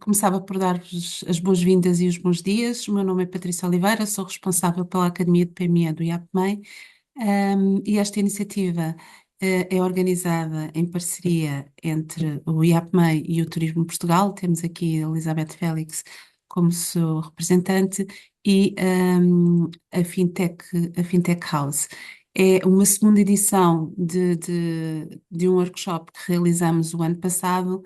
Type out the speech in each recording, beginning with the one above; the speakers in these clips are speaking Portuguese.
Começava por dar-vos as boas-vindas e os bons dias. O meu nome é Patrícia Oliveira, sou responsável pela Academia de PME do IAPMEI, e esta iniciativa é organizada em parceria entre o IAPMEI e o Turismo Portugal. Temos aqui a Elizabeth Félix como seu representante e a Fintech House. É uma segunda edição de um workshop que realizamos o ano passado,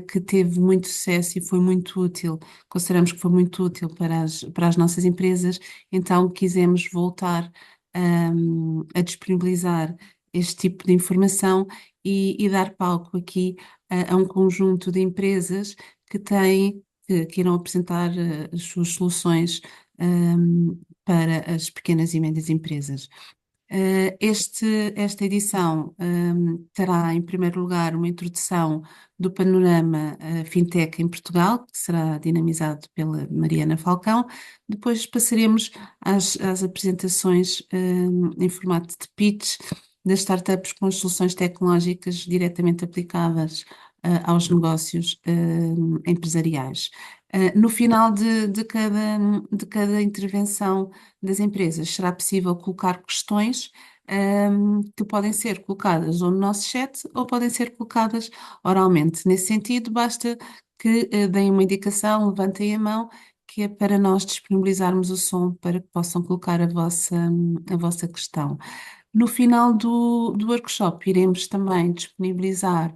que teve muito sucesso e foi muito útil. Consideramos que foi muito útil para as nossas empresas, então quisemos voltar, a disponibilizar este tipo de informação e dar palco aqui a um conjunto de empresas que irão apresentar as suas soluções, para as pequenas e médias empresas. Esta edição, terá, em primeiro lugar, uma introdução do panorama fintech em Portugal, que será dinamizado pela Mariana Falcão. Depois passaremos às apresentações, em formato de pitch das startups com as soluções tecnológicas diretamente aplicadas aos negócios empresariais. No final de cada intervenção das empresas, será possível colocar questões, que podem ser colocadas ou no nosso chat ou podem ser colocadas oralmente. Nesse sentido, basta que deem uma indicação, levantem a mão, que é para nós disponibilizarmos o som para que possam colocar a vossa questão. No final do workshop, iremos também disponibilizar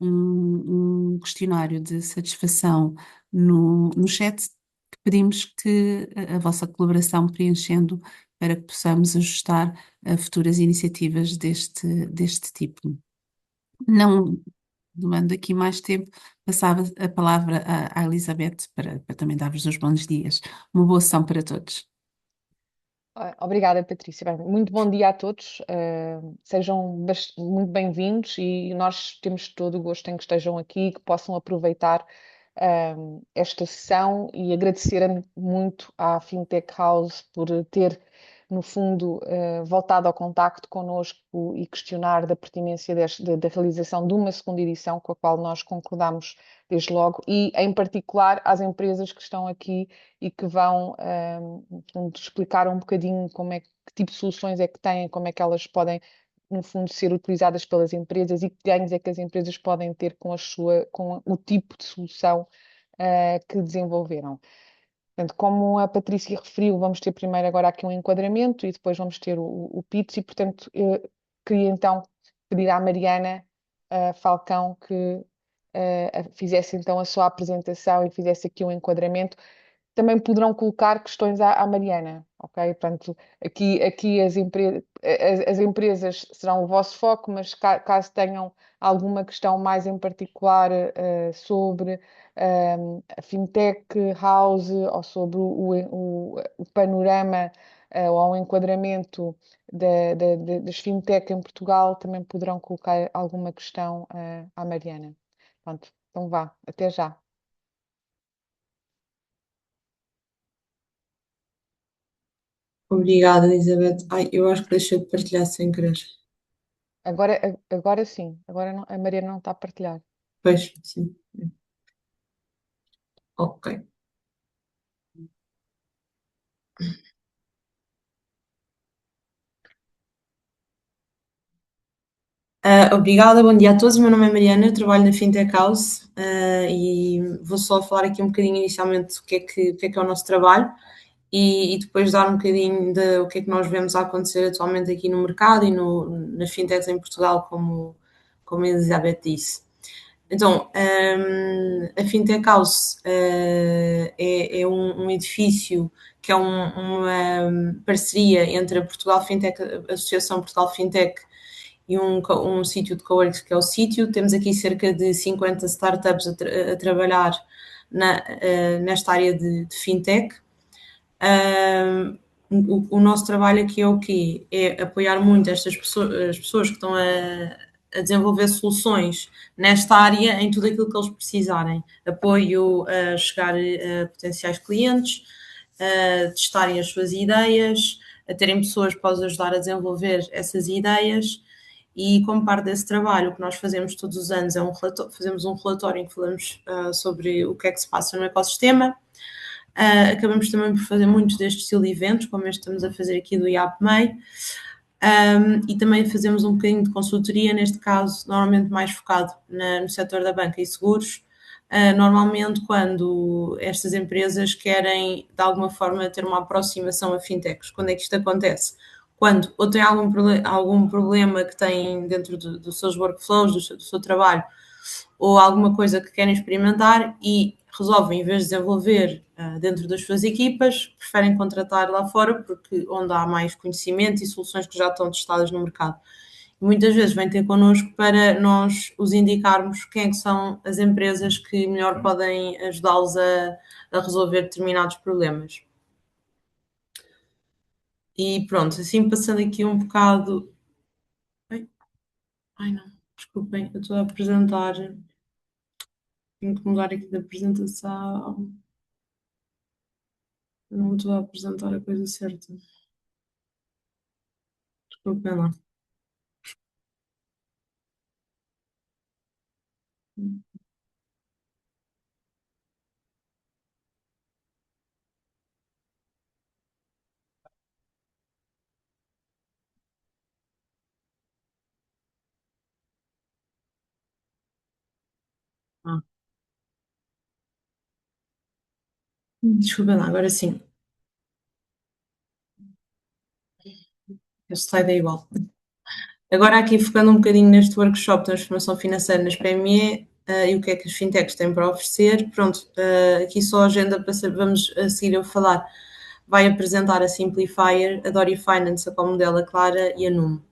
um questionário de satisfação no chat, que pedimos que a vossa colaboração preenchendo para que possamos ajustar a futuras iniciativas deste tipo. Não demando aqui mais tempo, passava a palavra à Elizabeth para também dar-vos os bons dias. Uma boa sessão para todos. Obrigada, Patrícia. Bem, muito bom dia a todos. Sejam muito bem-vindos e nós temos todo o gosto em que estejam aqui, que possam aproveitar esta sessão e agradecer muito à Fintech House por ter, no fundo, voltado ao contacto connosco e questionar da pertinência da realização de uma segunda edição com a qual nós concordamos desde logo e, em particular, às empresas que estão aqui e que vão, no fundo, explicar um bocadinho que tipo de soluções é que têm, como é que elas podem, no fundo, ser utilizadas pelas empresas e que ganhos é que as empresas podem ter com o tipo de solução que desenvolveram. Portanto, como a Patrícia referiu, vamos ter primeiro agora aqui um enquadramento e depois vamos ter o PITS e, portanto, eu queria então pedir à Mariana Falcão que fizesse então a sua apresentação e fizesse aqui um enquadramento. Também poderão colocar questões à Mariana, ok? Portanto, aqui as empresas serão o vosso foco, mas caso tenham alguma questão mais em particular sobre a Fintech House ou sobre o panorama ou o enquadramento das Fintech em Portugal, também poderão colocar alguma questão à Mariana. Pronto, então vá, até já. Obrigada, Elizabeth. Ai, eu acho que deixei de partilhar sem querer. Agora sim, agora a Mariana não está a partilhar. Pois, sim. Ok. Obrigada, bom dia a todos. O meu nome é Mariana, eu trabalho na Fintech House, e vou só falar aqui um bocadinho inicialmente o que é o nosso trabalho e depois dar um bocadinho de o que é que nós vemos a acontecer atualmente aqui no mercado e nas fintechs em Portugal, como a Elizabeth disse. Então, a Fintech House é um edifício que é uma parceria entre a Portugal Fintech, a Associação Portugal Fintech e um sítio de coworking que é o sítio. Temos aqui cerca de 50 startups a trabalhar nesta área de fintech. O nosso trabalho aqui é o quê? É apoiar muito estas pessoas, as pessoas que estão a desenvolver soluções nesta área em tudo aquilo que eles precisarem. Apoio a chegar a potenciais clientes, a testarem as suas ideias, a terem pessoas para os ajudar a desenvolver essas ideias E como parte desse trabalho, o que nós fazemos todos os anos é fazemos um relatório em que falamos sobre o que é que se passa no ecossistema. Acabamos também por fazer muitos destes estilo de eventos, como este estamos a fazer aqui do IAPMEI. E também fazemos um bocadinho de consultoria, neste caso, normalmente mais focado no setor da banca e seguros. Normalmente, quando estas empresas querem, de alguma forma, ter uma aproximação a fintechs. Quando é que isto acontece? Quando ou tem algum problema que têm dentro dos seus workflows, do seu trabalho, ou alguma coisa que querem experimentar e resolvem, em vez de desenvolver dentro das suas equipas, preferem contratar lá fora, porque onde há mais conhecimento e soluções que já estão testadas no mercado. E muitas vezes vêm ter connosco para nós os indicarmos quem é que são as empresas que melhor podem ajudá-los a resolver determinados problemas. E pronto, assim passando aqui um bocado. Ai não, desculpem, eu estou a apresentar. Tenho que mudar aqui da apresentação. Não estou a apresentar a coisa certa. Desculpem lá. Ah, desculpem lá, agora sim. Este slide é igual. Agora aqui focando um bocadinho neste workshop de transformação financeira nas PME e o que é que as fintechs têm para oferecer. Pronto, aqui só a agenda para vamos a seguir eu falar. Vai apresentar a Simplifier, a Dori Finance, a Comodela, a Clara e a Numo.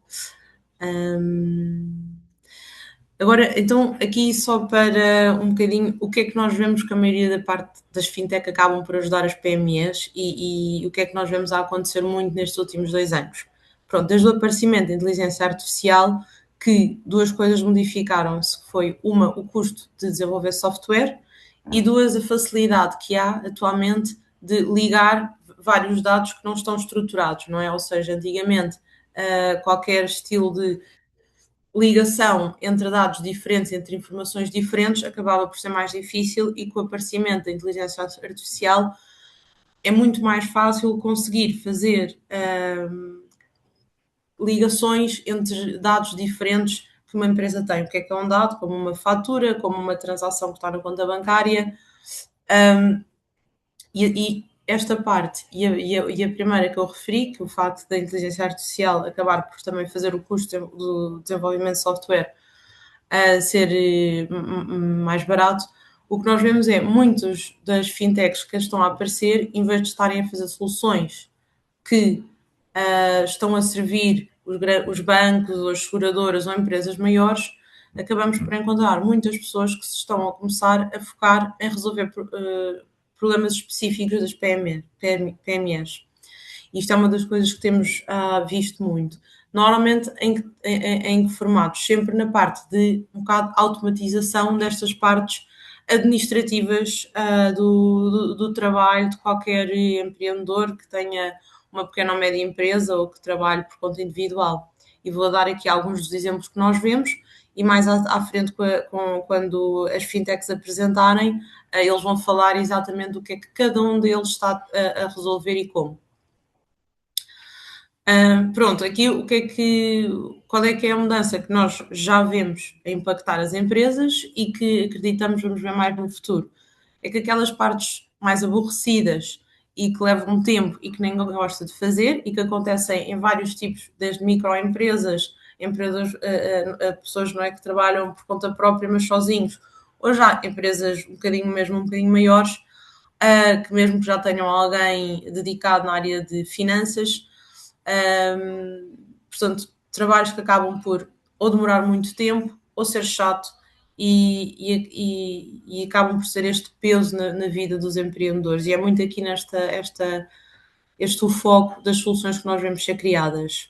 Agora, então, aqui só para um bocadinho, o que é que nós vemos que a maioria da parte das fintech acabam por ajudar as PMEs e o que é que nós vemos a acontecer muito nestes últimos 2 anos? Pronto, desde o aparecimento da inteligência artificial, que duas coisas modificaram-se, que foi uma, o custo de desenvolver software e duas, a facilidade que há atualmente de ligar vários dados que não estão estruturados, não é? Ou seja, antigamente, qualquer estilo de ligação entre dados diferentes, entre informações diferentes, acabava por ser mais difícil e com o aparecimento da inteligência artificial é muito mais fácil conseguir fazer ligações entre dados diferentes que uma empresa tem. O que é um dado? Como uma fatura, como uma transação que está na conta bancária. E esta parte, e a primeira que eu referi, que o facto da inteligência artificial acabar por também fazer o custo do desenvolvimento de software a ser mais barato, o que nós vemos é muitos das fintechs que estão a aparecer, em vez de estarem a fazer soluções que estão a servir os bancos, ou as seguradoras ou empresas maiores, acabamos por encontrar muitas pessoas que se estão a começar a focar em resolver problemas específicos das PMEs. Isto é uma das coisas que temos visto muito. Normalmente em que formatos? Sempre na parte de um bocado de automatização destas partes administrativas do trabalho de qualquer empreendedor que tenha uma pequena ou média empresa ou que trabalhe por conta individual. E vou dar aqui alguns dos exemplos que nós vemos e mais à frente, quando as fintechs apresentarem, eles vão falar exatamente do que é que cada um deles está a resolver e como. Pronto, aqui qual é que é a mudança que nós já vemos a impactar as empresas e que acreditamos vamos ver mais no futuro? É que aquelas partes mais aborrecidas e que levam tempo e que ninguém gosta de fazer e que acontecem em vários tipos, desde microempresas, empresas, pessoas não é, que trabalham por conta própria, mas sozinhos, ou já empresas um bocadinho maiores, que mesmo que já tenham alguém dedicado na área de finanças, portanto, trabalhos que acabam por ou demorar muito tempo ou ser chato e acabam por ser este peso na vida dos empreendedores. E é muito aqui este o foco das soluções que nós vemos ser criadas.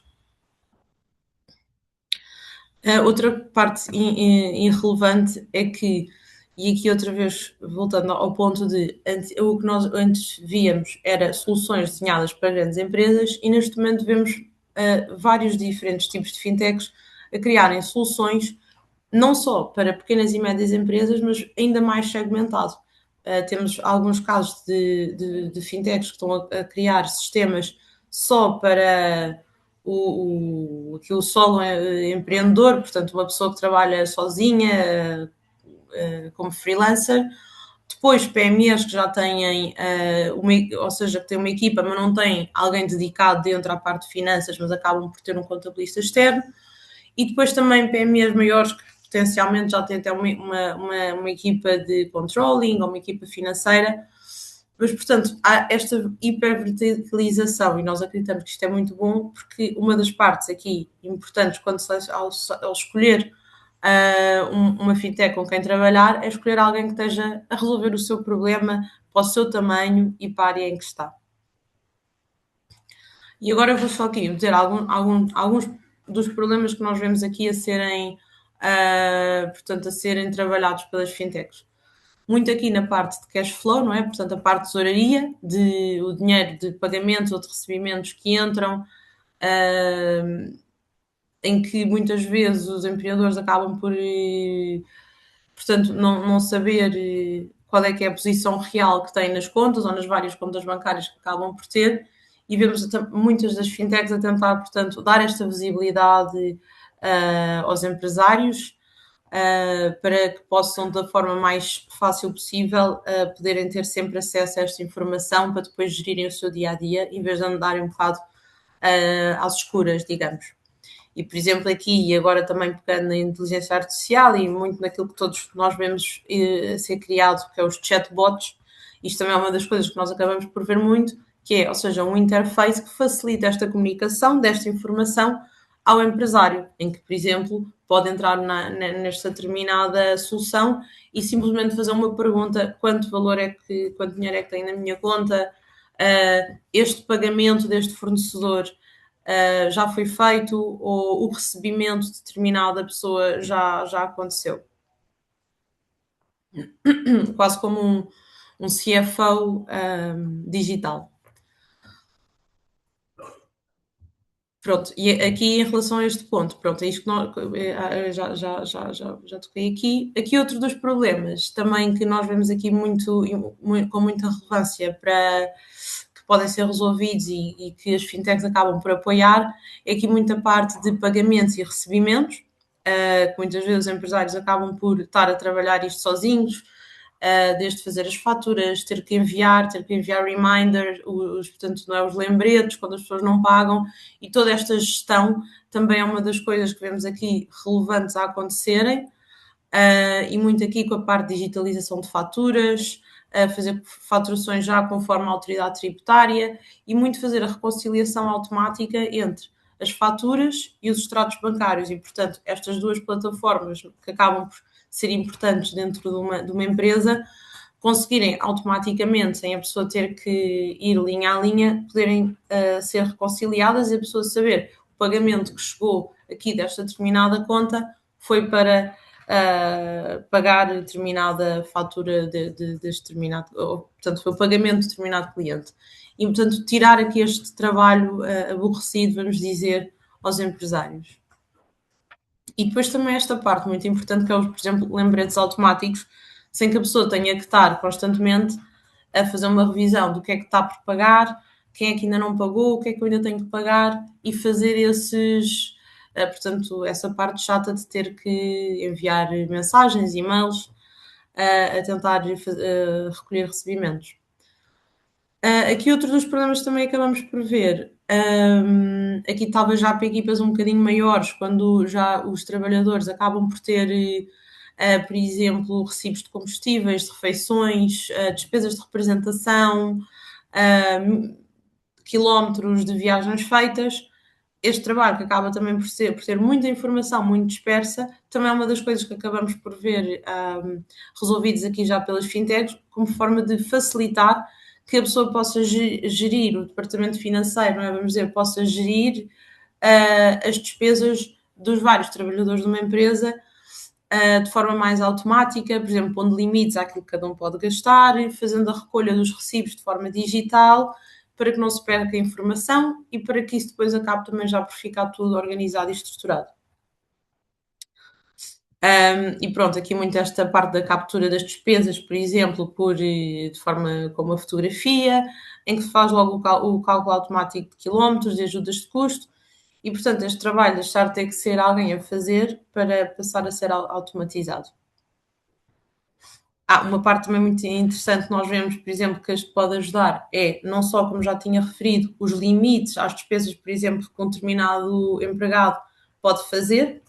Outra parte irrelevante é que, e aqui outra vez voltando ao ponto de o que nós antes víamos era soluções desenhadas para grandes empresas e neste momento vemos vários diferentes tipos de fintechs a criarem soluções não só para pequenas e médias empresas, mas ainda mais segmentado. Temos alguns casos de fintechs que estão a criar sistemas só para aquilo solo empreendedor, portanto, uma pessoa que trabalha sozinha, como freelancer. Depois, PMEs que já têm, ou seja, que têm uma equipa, mas não têm alguém dedicado dentro à parte de finanças, mas acabam por ter um contabilista externo. E depois também PMEs maiores que potencialmente já têm até uma equipa de controlling ou uma equipa financeira. Mas, portanto, há esta hiperverticalização e nós acreditamos que isto é muito bom porque uma das partes aqui importantes quando ao escolher uma fintech com quem trabalhar é escolher alguém que esteja a resolver o seu problema para o seu tamanho e para a área em que está. E agora eu vou só aqui dizer alguns dos problemas que nós vemos aqui a serem, portanto, a serem trabalhados pelas fintechs. Muito aqui na parte de cash flow, não é? Portanto, a parte de tesouraria, o dinheiro de pagamentos ou de recebimentos que entram, em que muitas vezes os empreendedores acabam por, portanto, não saber qual é que é a posição real que têm nas contas ou nas várias contas bancárias que acabam por ter, e vemos muitas das fintechs a tentar, portanto, dar esta visibilidade aos empresários para que possam, da forma mais fácil possível, poderem ter sempre acesso a esta informação para depois gerirem o seu dia-a-dia, em vez de andarem um bocado às escuras, digamos. E, por exemplo, aqui, e agora também pegando na inteligência artificial e muito naquilo que todos nós vemos a ser criado, que é os chatbots, isto também é uma das coisas que nós acabamos por ver muito, que é, ou seja, um interface que facilita esta comunicação, desta informação ao empresário, em que, por exemplo, pode entrar nesta determinada solução e simplesmente fazer uma pergunta: quanto dinheiro é que tem na minha conta? Este pagamento deste fornecedor já foi feito ou o recebimento de determinada pessoa já aconteceu. Quase como um CFO digital. Pronto, e aqui em relação a este ponto, pronto, é isto que nós, já toquei aqui. Aqui outro dos problemas também que nós vemos aqui com muita relevância que podem ser resolvidos e que as fintechs acabam por apoiar, é aqui muita parte de pagamentos e recebimentos, que muitas vezes os empresários acabam por estar a trabalhar isto sozinhos, desde fazer as faturas, ter que enviar reminder, portanto, não é, os lembretes quando as pessoas não pagam, e toda esta gestão também é uma das coisas que vemos aqui relevantes a acontecerem, e muito aqui com a parte de digitalização de faturas, fazer faturações já conforme a autoridade tributária e muito fazer a reconciliação automática entre as faturas e os extratos bancários, e portanto estas duas plataformas que acabam por ser importantes dentro de uma empresa, conseguirem automaticamente, sem a pessoa ter que ir linha a linha, poderem ser reconciliadas e a pessoa saber o pagamento que chegou aqui desta determinada conta foi para pagar determinada fatura deste determinado, portanto, foi o pagamento de determinado cliente. E, portanto, tirar aqui este trabalho aborrecido, vamos dizer, aos empresários. E depois também esta parte muito importante, que é, por exemplo, lembretes automáticos, sem que a pessoa tenha que estar constantemente a fazer uma revisão do que é que está por pagar, quem é que ainda não pagou, o que é que eu ainda tenho que pagar, e fazer portanto, essa parte chata de ter que enviar mensagens, e-mails, a tentar recolher recebimentos. Aqui outro dos problemas também acabamos por ver, aqui talvez já para equipas um bocadinho maiores, quando já os trabalhadores acabam por ter, por exemplo, recibos de combustíveis, de refeições, despesas de representação, quilómetros de viagens feitas. Este trabalho, que acaba também por ter muita informação, muito dispersa, também é uma das coisas que acabamos por ver resolvidos aqui já pelas fintechs, como forma de facilitar que a pessoa possa gerir, o departamento financeiro, não é? Vamos dizer, possa gerir as despesas dos vários trabalhadores de uma empresa de forma mais automática, por exemplo, pondo limites àquilo que cada um pode gastar, fazendo a recolha dos recibos de forma digital, para que não se perca a informação e para que isso depois acabe também já por ficar tudo organizado e estruturado. E pronto, aqui muito esta parte da captura das despesas, por exemplo, de forma com uma fotografia, em que se faz logo o cálculo automático de quilómetros, de ajudas de custo, e portanto este trabalho deixar de ter que ser alguém a fazer para passar a ser automatizado. Uma parte também muito interessante que nós vemos, por exemplo, que isto pode ajudar é, não só, como já tinha referido, os limites às despesas, por exemplo, que um determinado empregado pode fazer,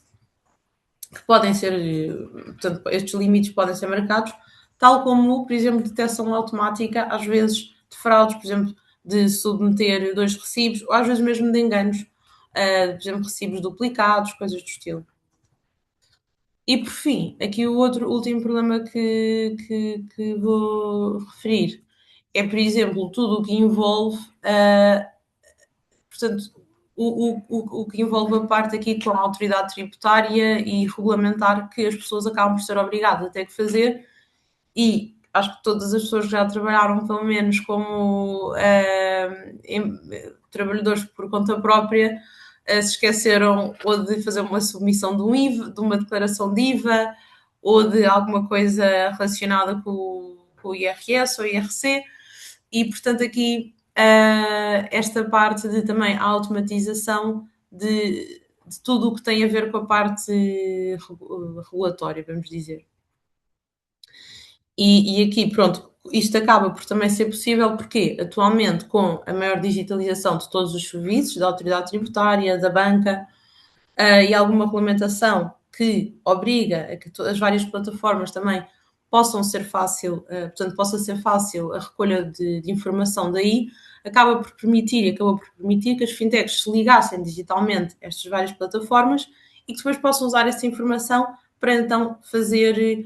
que podem ser, portanto, estes limites podem ser marcados, tal como, por exemplo, detecção automática, às vezes, de fraudes, por exemplo, de submeter dois recibos, ou às vezes mesmo de enganos, por exemplo, recibos duplicados, coisas do estilo. E por fim, aqui o último problema que vou referir é, por exemplo, tudo o que envolve, portanto, o que envolve a parte aqui com a autoridade tributária e regulamentar que as pessoas acabam por ser obrigadas a ter que fazer, e acho que todas as pessoas que já trabalharam, pelo menos como trabalhadores por conta própria, se esqueceram ou de fazer uma submissão de um IVA, de uma declaração de IVA, ou de alguma coisa relacionada com o IRS ou IRC, e portanto aqui esta parte de também a automatização de tudo o que tem a ver com a parte regulatória, vamos dizer. E aqui, pronto, isto acaba por também ser possível porque atualmente com a maior digitalização de todos os serviços, da autoridade tributária, da banca, e alguma regulamentação que obriga a que as várias plataformas também possam ser fácil, portanto, possa ser fácil a recolha de informação daí, acabou por permitir que as fintechs se ligassem digitalmente a estas várias plataformas e que depois possam usar essa informação para então fazer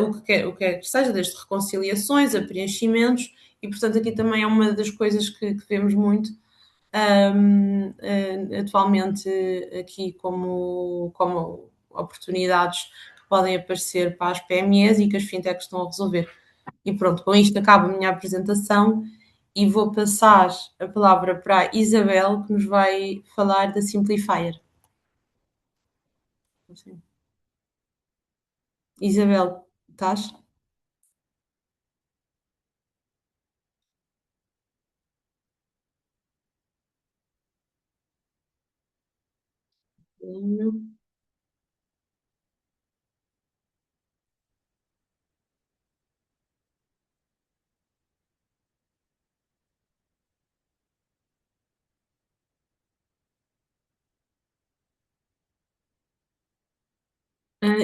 o que quer que seja, desde reconciliações a preenchimentos, e portanto aqui também é uma das coisas que vemos muito atualmente aqui como oportunidades que podem aparecer para as PMEs e que as fintechs estão a resolver. E pronto, com isto acabo a minha apresentação e vou passar a palavra para a Isabel, que nos vai falar da Simplifier. Isabel, estás?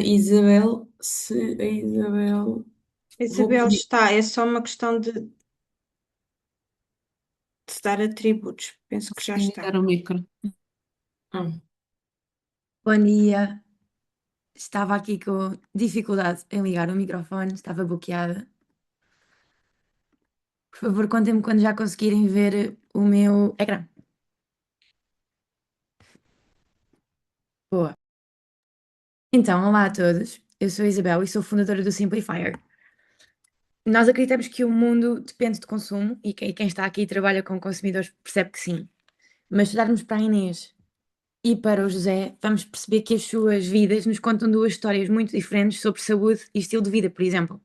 Isabel, se a Isabel. A Isabel está, é só uma questão de dar atributos. Penso que já está. Ligar o micro. Bom dia. Estava aqui com dificuldade em ligar o microfone, estava bloqueada. Por favor, contem-me quando já conseguirem ver o meu ecrã. Boa. Então, olá a todos. Eu sou a Isabel e sou fundadora do Simplifier. Nós acreditamos que o mundo depende de consumo e quem está aqui e trabalha com consumidores percebe que sim. Mas se olharmos para a Inês e para o José, vamos perceber que as suas vidas nos contam duas histórias muito diferentes sobre saúde e estilo de vida, por exemplo.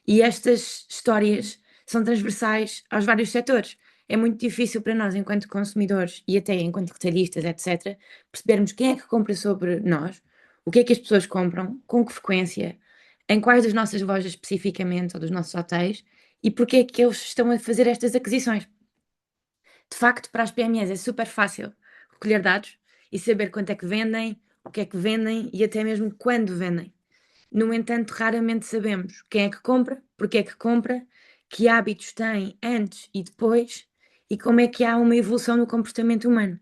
E estas histórias são transversais aos vários setores. É muito difícil para nós, enquanto consumidores e até enquanto retalhistas, etc., percebermos quem é que compra sobre nós, o que é que as pessoas compram, com que frequência, em quais das nossas lojas especificamente ou dos nossos hotéis e porque é que eles estão a fazer estas aquisições. De facto, para as PMEs é super fácil recolher dados e saber quanto é que vendem, o que é que vendem e até mesmo quando vendem. No entanto, raramente sabemos quem é que compra, porque é que compra, que hábitos tem antes e depois e como é que há uma evolução no comportamento humano.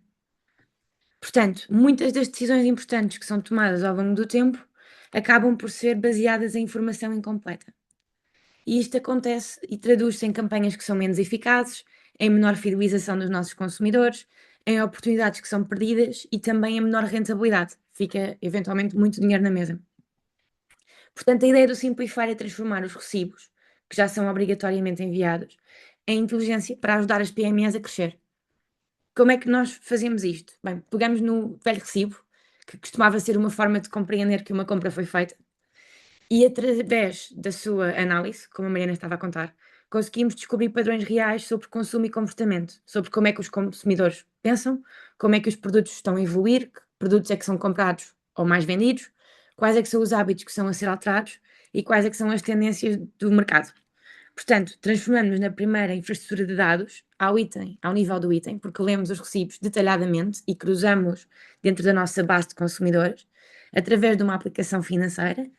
Portanto, muitas das decisões importantes que são tomadas ao longo do tempo acabam por ser baseadas em informação incompleta. E isto acontece e traduz-se em campanhas que são menos eficazes, em menor fidelização dos nossos consumidores, em oportunidades que são perdidas e também em menor rentabilidade. Fica eventualmente muito dinheiro na mesa. Portanto, a ideia do Simplify é transformar os recibos, que já são obrigatoriamente enviados, em inteligência para ajudar as PMEs a crescer. Como é que nós fazemos isto? Bem, pegamos no velho recibo, que costumava ser uma forma de compreender que uma compra foi feita. E através da sua análise, como a Mariana estava a contar, conseguimos descobrir padrões reais sobre consumo e comportamento, sobre como é que os consumidores pensam, como é que os produtos estão a evoluir, que produtos é que são comprados ou mais vendidos, quais é que são os hábitos que são a ser alterados e quais é que são as tendências do mercado. Portanto, transformamos-nos na primeira infraestrutura de dados ao nível do item, porque lemos os recibos detalhadamente e cruzamos dentro da nossa base de consumidores através de uma aplicação financeira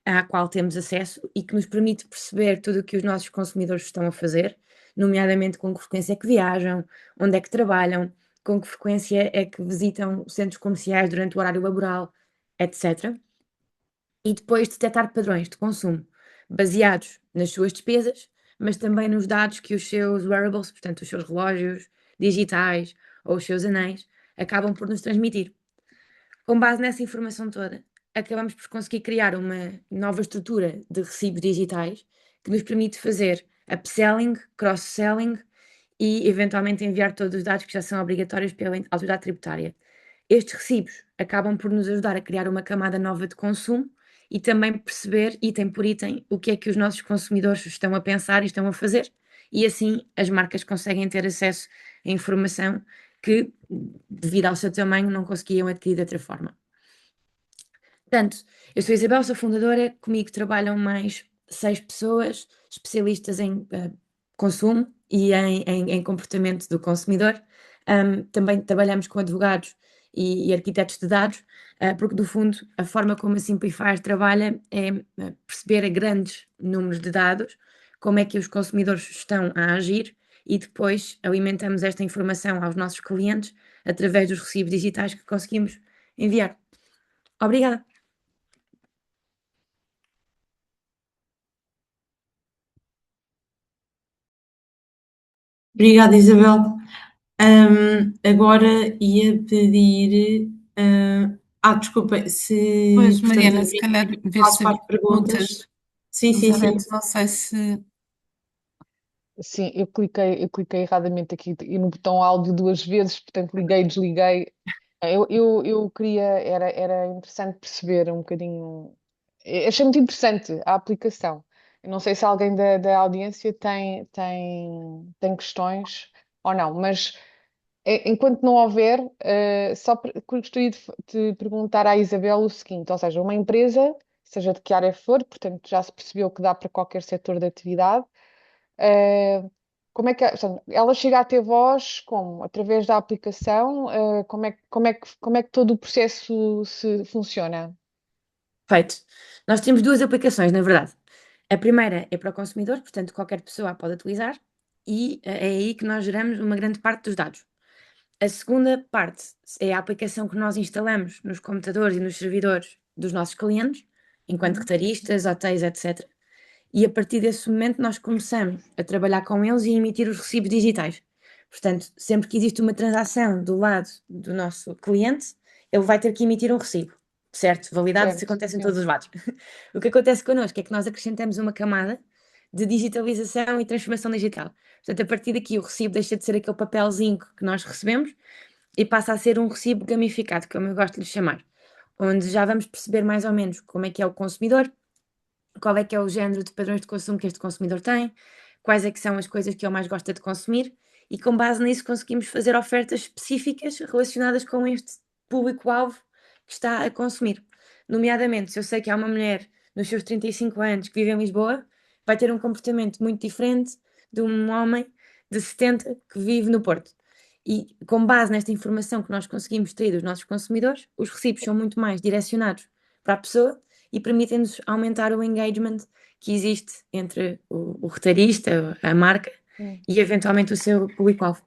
à qual temos acesso e que nos permite perceber tudo o que os nossos consumidores estão a fazer, nomeadamente com que frequência é que viajam, onde é que trabalham, com que frequência é que visitam centros comerciais durante o horário laboral, etc. E depois detectar padrões de consumo baseados nas suas despesas, mas também nos dados que os seus wearables, portanto, os seus relógios digitais ou os seus anéis, acabam por nos transmitir. Com base nessa informação toda, acabamos por conseguir criar uma nova estrutura de recibos digitais que nos permite fazer upselling, cross-selling e, eventualmente, enviar todos os dados que já são obrigatórios pela autoridade tributária. Estes recibos acabam por nos ajudar a criar uma camada nova de consumo e também perceber, item por item, o que é que os nossos consumidores estão a pensar e estão a fazer. E assim as marcas conseguem ter acesso a informação que, devido ao seu tamanho, não conseguiam adquirir de outra forma. Portanto, eu sou a Isabel, sou fundadora, comigo trabalham mais 6 pessoas, especialistas em consumo e em comportamento do consumidor. Também trabalhamos com advogados e arquitetos de dados, porque, do fundo, a forma como a Simplifier trabalha é perceber a grandes números de dados, como é que os consumidores estão a agir e depois alimentamos esta informação aos nossos clientes através dos recibos digitais que conseguimos enviar. Obrigada. Obrigada, Isabel. Agora ia pedir. Desculpa, se. Pois, Portanto, Mariana, se calhar ver passo se para havia as perguntas. perguntas. Sim, sim, sim. Elizabeth, não sei se. Sim, eu cliquei erradamente aqui e no botão áudio duas vezes, portanto liguei, desliguei. Eu queria, era interessante perceber um bocadinho. Achei muito interessante a aplicação. Eu não sei se alguém da audiência tem questões ou não, mas enquanto não houver, gostaria de perguntar à Isabel o seguinte: ou seja, uma empresa, seja de que área for, portanto já se percebeu que dá para qualquer setor de atividade. Uh, portanto, ela chega a ter voz como? Através da aplicação? Como é que todo o processo se funciona? Feito. Nós temos duas aplicações, na verdade. A primeira é para o consumidor, portanto, qualquer pessoa a pode utilizar, e é aí que nós geramos uma grande parte dos dados. A segunda parte é a aplicação que nós instalamos nos computadores e nos servidores dos nossos clientes, enquanto retalhistas, hotéis, etc. E a partir desse momento nós começamos a trabalhar com eles e a emitir os recibos digitais. Portanto, sempre que existe uma transação do lado do nosso cliente, ele vai ter que emitir um recibo, certo? Validado, isso Certo, acontece em sim. todos os lados. O que acontece connosco é que nós acrescentamos uma camada de digitalização e transformação digital. Portanto, a partir daqui o recibo deixa de ser aquele papelzinho que nós recebemos e passa a ser um recibo gamificado, como eu gosto de lhe chamar, onde já vamos perceber mais ou menos como é o consumidor, qual é que é o género de padrões de consumo que este consumidor tem, quais é que são as coisas que ele mais gosta de consumir, e com base nisso conseguimos fazer ofertas específicas relacionadas com este público-alvo que está a consumir. Nomeadamente, se eu sei que há uma mulher nos seus 35 anos que vive em Lisboa, vai ter um comportamento muito diferente de um homem de 70 que vive no Porto. E com base nesta informação que nós conseguimos ter dos nossos consumidores, os recibos são muito mais direcionados para a pessoa e permitem-nos aumentar o engagement que existe entre o retalhista, a marca Hum. e eventualmente o seu público-alvo.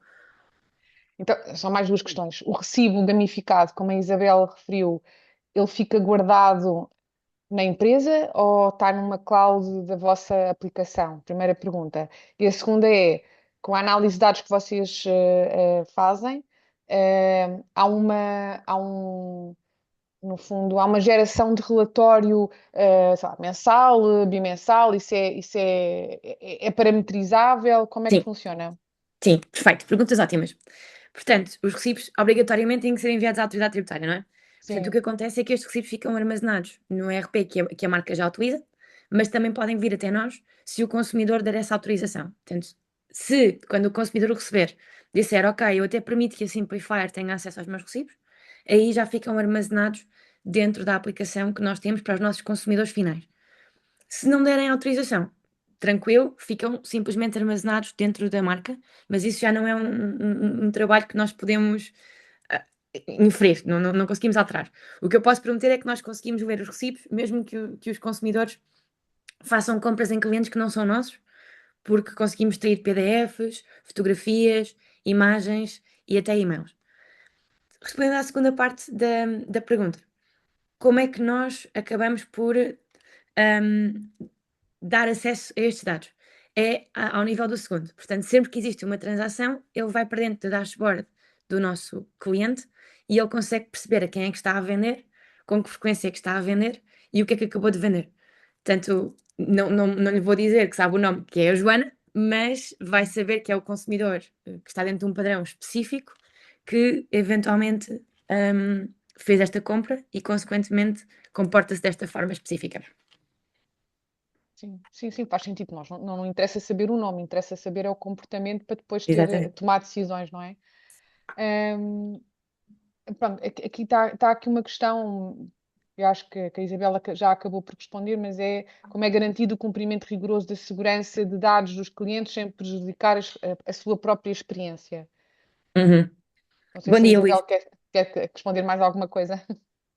Então, são mais duas questões. O recibo gamificado, como a Isabel referiu, ele fica guardado na empresa ou está numa cloud da vossa aplicação? Primeira pergunta. E a segunda é, com a análise de dados que vocês fazem, no fundo, há uma geração de relatório, sei lá, mensal, bimensal, isso é parametrizável? Como é que Sim. funciona? Sim, perfeito. Perguntas ótimas. Portanto, os recibos obrigatoriamente têm que ser enviados à autoridade tributária, não é? Portanto, o Sim, que acontece é que estes recibos ficam armazenados no ERP que a marca já utiliza, mas também podem vir até nós se o consumidor der essa autorização. Portanto, se quando o consumidor o receber disser, ok, eu até permito que a Simplifier tenha acesso aos meus recibos, aí já ficam armazenados dentro da aplicação que nós temos para os nossos consumidores finais. Se não derem autorização, tranquilo, ficam simplesmente armazenados dentro da marca, mas isso já não é um trabalho que nós podemos inferir, não conseguimos alterar. O que eu posso prometer é que nós conseguimos ver os recibos, mesmo que os consumidores façam compras em clientes que não são nossos, porque conseguimos extrair PDFs, fotografias, imagens e até e-mails. Respondendo à segunda parte da pergunta, como é que nós acabamos por dar acesso a estes dados? É ao nível do segundo. Portanto, sempre que existe uma transação, ele vai para dentro do dashboard do nosso cliente e ele consegue perceber a quem é que está a vender, com que frequência é que está a vender e o que é que acabou de vender. Portanto, não lhe vou dizer que sabe o nome, que é a Joana, mas vai saber que é o consumidor que está dentro de um padrão específico que eventualmente fez esta compra e, consequentemente, comporta-se desta forma específica. sim, sim, sim, faz sentido. Nós não interessa saber o nome, interessa saber é o comportamento para depois Exatamente. tomar decisões, não é? Ahm, Pronto, aqui está aqui uma questão, eu acho que a Isabela já acabou por responder, mas é como é garantido o cumprimento rigoroso da segurança de dados dos clientes sem prejudicar a sua própria experiência. Uhum. Não sei Bom se a dia, Luís. Isabel quer responder mais alguma coisa.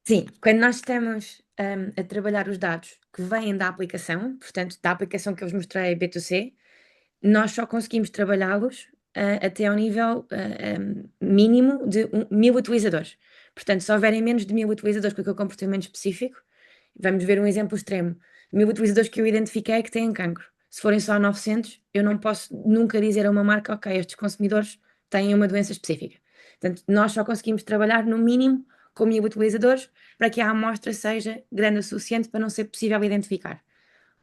Sim, quando nós estamos a trabalhar os dados que vêm da aplicação, portanto, da aplicação que eu vos mostrei B2C, nós só conseguimos trabalhá-los até ao nível mínimo de 1000 utilizadores. Portanto, se houverem menos de 1000 utilizadores com aquele comportamento específico, vamos ver um exemplo extremo. 1000 utilizadores que eu identifiquei que têm cancro. Se forem só 900, eu não posso nunca dizer a uma marca, ok, estes consumidores têm uma doença específica. Portanto, nós só conseguimos trabalhar no mínimo com 1000 utilizadores para que a amostra seja grande o suficiente para não ser possível identificar.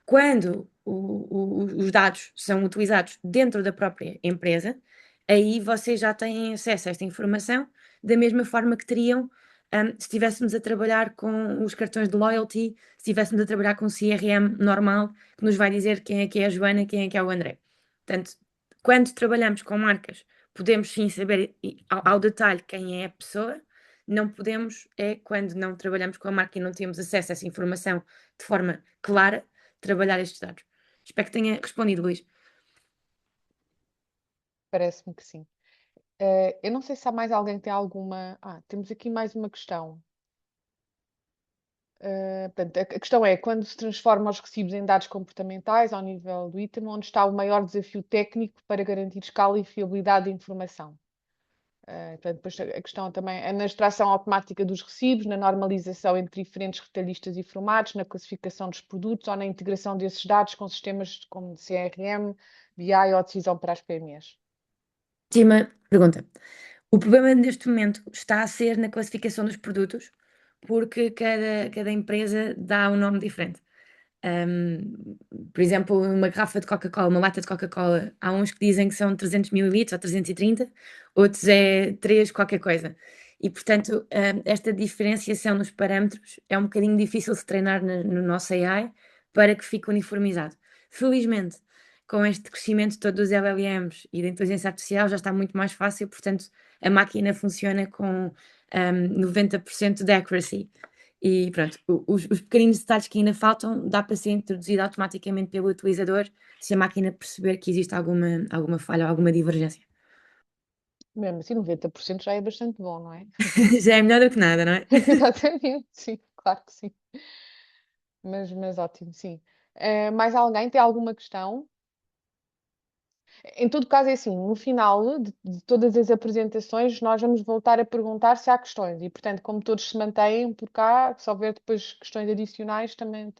Quando os dados são utilizados dentro da própria empresa, aí vocês já têm acesso a esta informação da mesma forma que teriam se estivéssemos a trabalhar com os cartões de loyalty, se estivéssemos a trabalhar com o CRM normal, que nos vai dizer quem é que é a Joana, quem é que é o André. Portanto, quando trabalhamos com marcas, podemos sim saber ao detalhe quem é a pessoa, não podemos é quando não trabalhamos com a marca e não temos acesso a essa informação de forma clara, trabalhar estes dados. Espero que tenha respondido, Luís. Parece-me que sim. Eu não sei se há mais alguém que tem alguma. Temos aqui mais uma questão. Portanto, a questão é, quando se transforma os recibos em dados comportamentais ao nível do item, onde está o maior desafio técnico para garantir escala e fiabilidade da informação? Portanto, depois a questão também é na extração automática dos recibos, na normalização entre diferentes retalhistas e formatos, na classificação dos produtos ou na integração desses dados com sistemas como CRM, BI ou decisão para as PMEs. Última pergunta. O problema neste momento está a ser na classificação dos produtos, porque cada empresa dá um nome diferente. Por exemplo, uma garrafa de Coca-Cola, uma lata de Coca-Cola, há uns que dizem que são 300 ml ou 330, outros é 3 qualquer coisa. E, portanto, esta diferenciação nos parâmetros é um bocadinho difícil de treinar no nosso AI para que fique uniformizado. Felizmente, com este crescimento todo dos LLMs e da inteligência artificial já está muito mais fácil, portanto, a máquina funciona com 90% de accuracy. E pronto, os pequeninos detalhes que ainda faltam dá para ser introduzido automaticamente pelo utilizador se a máquina perceber que existe alguma falha ou alguma divergência. Mesmo assim, 90% já é bastante bom, não é? Já é melhor do que nada, não é? Exatamente, sim, claro que sim. Mas ótimo, sim. Mais alguém tem alguma questão? Em todo caso, é assim, no final de todas as apresentações, nós vamos voltar a perguntar se há questões. E, portanto, como todos se mantêm por cá, se houver depois questões adicionais, também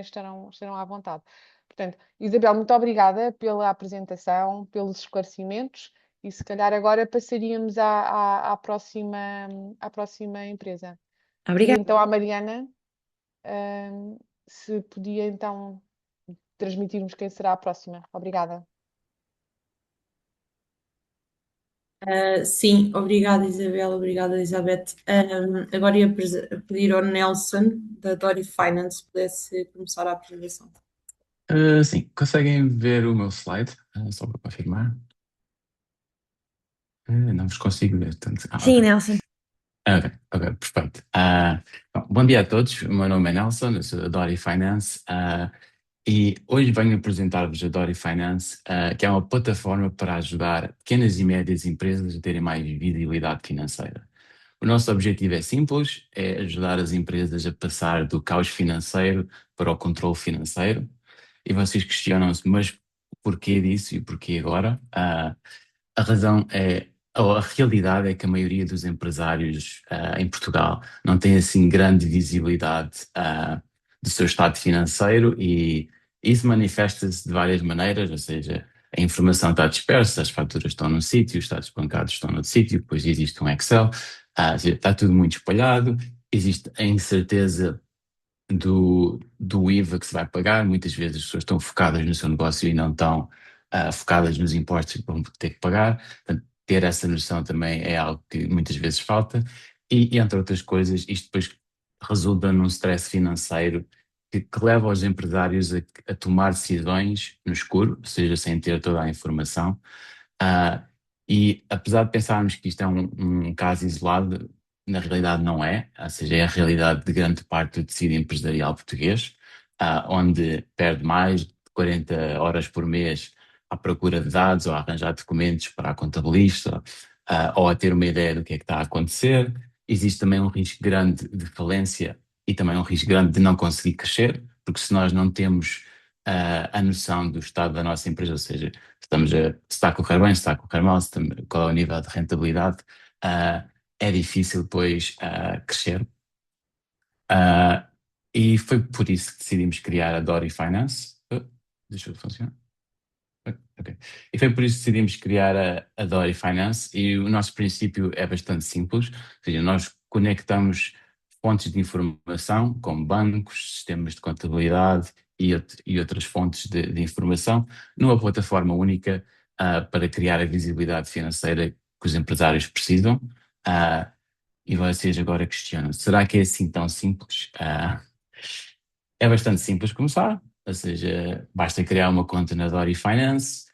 estarão à vontade. Portanto, Isabel, muito obrigada pela apresentação, pelos esclarecimentos. E se calhar agora passaríamos à próxima empresa. Pedi Obrigada. então à Mariana, se podia então transmitirmos quem será a próxima. Obrigada. Sim, obrigada Isabel, obrigada Elizabeth. Agora ia pedir ao Nelson, da Dory Finance, pudesse começar a apresentação. Sim, conseguem ver o meu slide? Só para confirmar. Não vos consigo ver, tanto. Sim, Ok. Nelson. Ok, perfeito. Bom dia a todos, o meu nome é Nelson, eu sou da Dory Finance e hoje venho apresentar-vos a Dory Finance, que é uma plataforma para ajudar pequenas e médias empresas a terem mais visibilidade financeira. O nosso objetivo é simples, é ajudar as empresas a passar do caos financeiro para o controle financeiro. E vocês questionam-se, mas o porquê disso e o porquê agora? A razão é, ou a realidade é que a maioria dos empresários em Portugal não tem assim grande visibilidade do seu estado financeiro e isso manifesta-se de várias maneiras, ou seja, a informação está dispersa, as faturas estão num sítio, os estados bancários estão noutro sítio, depois existe um Excel, ou seja, está tudo muito espalhado, existe a incerteza do IVA que se vai pagar. Muitas vezes as pessoas estão focadas no seu negócio e não estão focadas nos impostos que vão ter que pagar. Portanto, ter essa noção também é algo que muitas vezes falta. E entre outras coisas, isto depois resulta num stress financeiro que leva os empresários a tomar decisões no escuro, ou seja, sem ter toda a informação. Ah, e apesar de pensarmos que isto é um caso isolado, na realidade não é, ou seja, é a realidade de grande parte do tecido empresarial português, onde perde mais de 40 horas por mês à procura de dados ou a arranjar documentos para a contabilista, ou a ter uma ideia do que é que está a acontecer. Existe também um risco grande de falência e também um risco grande de não conseguir crescer, porque se nós não temos a noção do estado da nossa empresa, ou seja, se está a correr bem, se está a correr mal, qual é o nível de rentabilidade, é difícil depois crescer. E foi por isso que decidimos criar a Dory Finance. Deixa eu funcionar. Ok. E foi por isso que decidimos criar a Dory Finance e o nosso princípio é bastante simples, ou seja, nós conectamos fontes de informação como bancos, sistemas de contabilidade e outras fontes de informação numa plataforma única para criar a visibilidade financeira que os empresários precisam. E vocês agora questionam, será que é assim tão simples? É bastante simples começar, ou seja, basta criar uma conta na Dory Finance,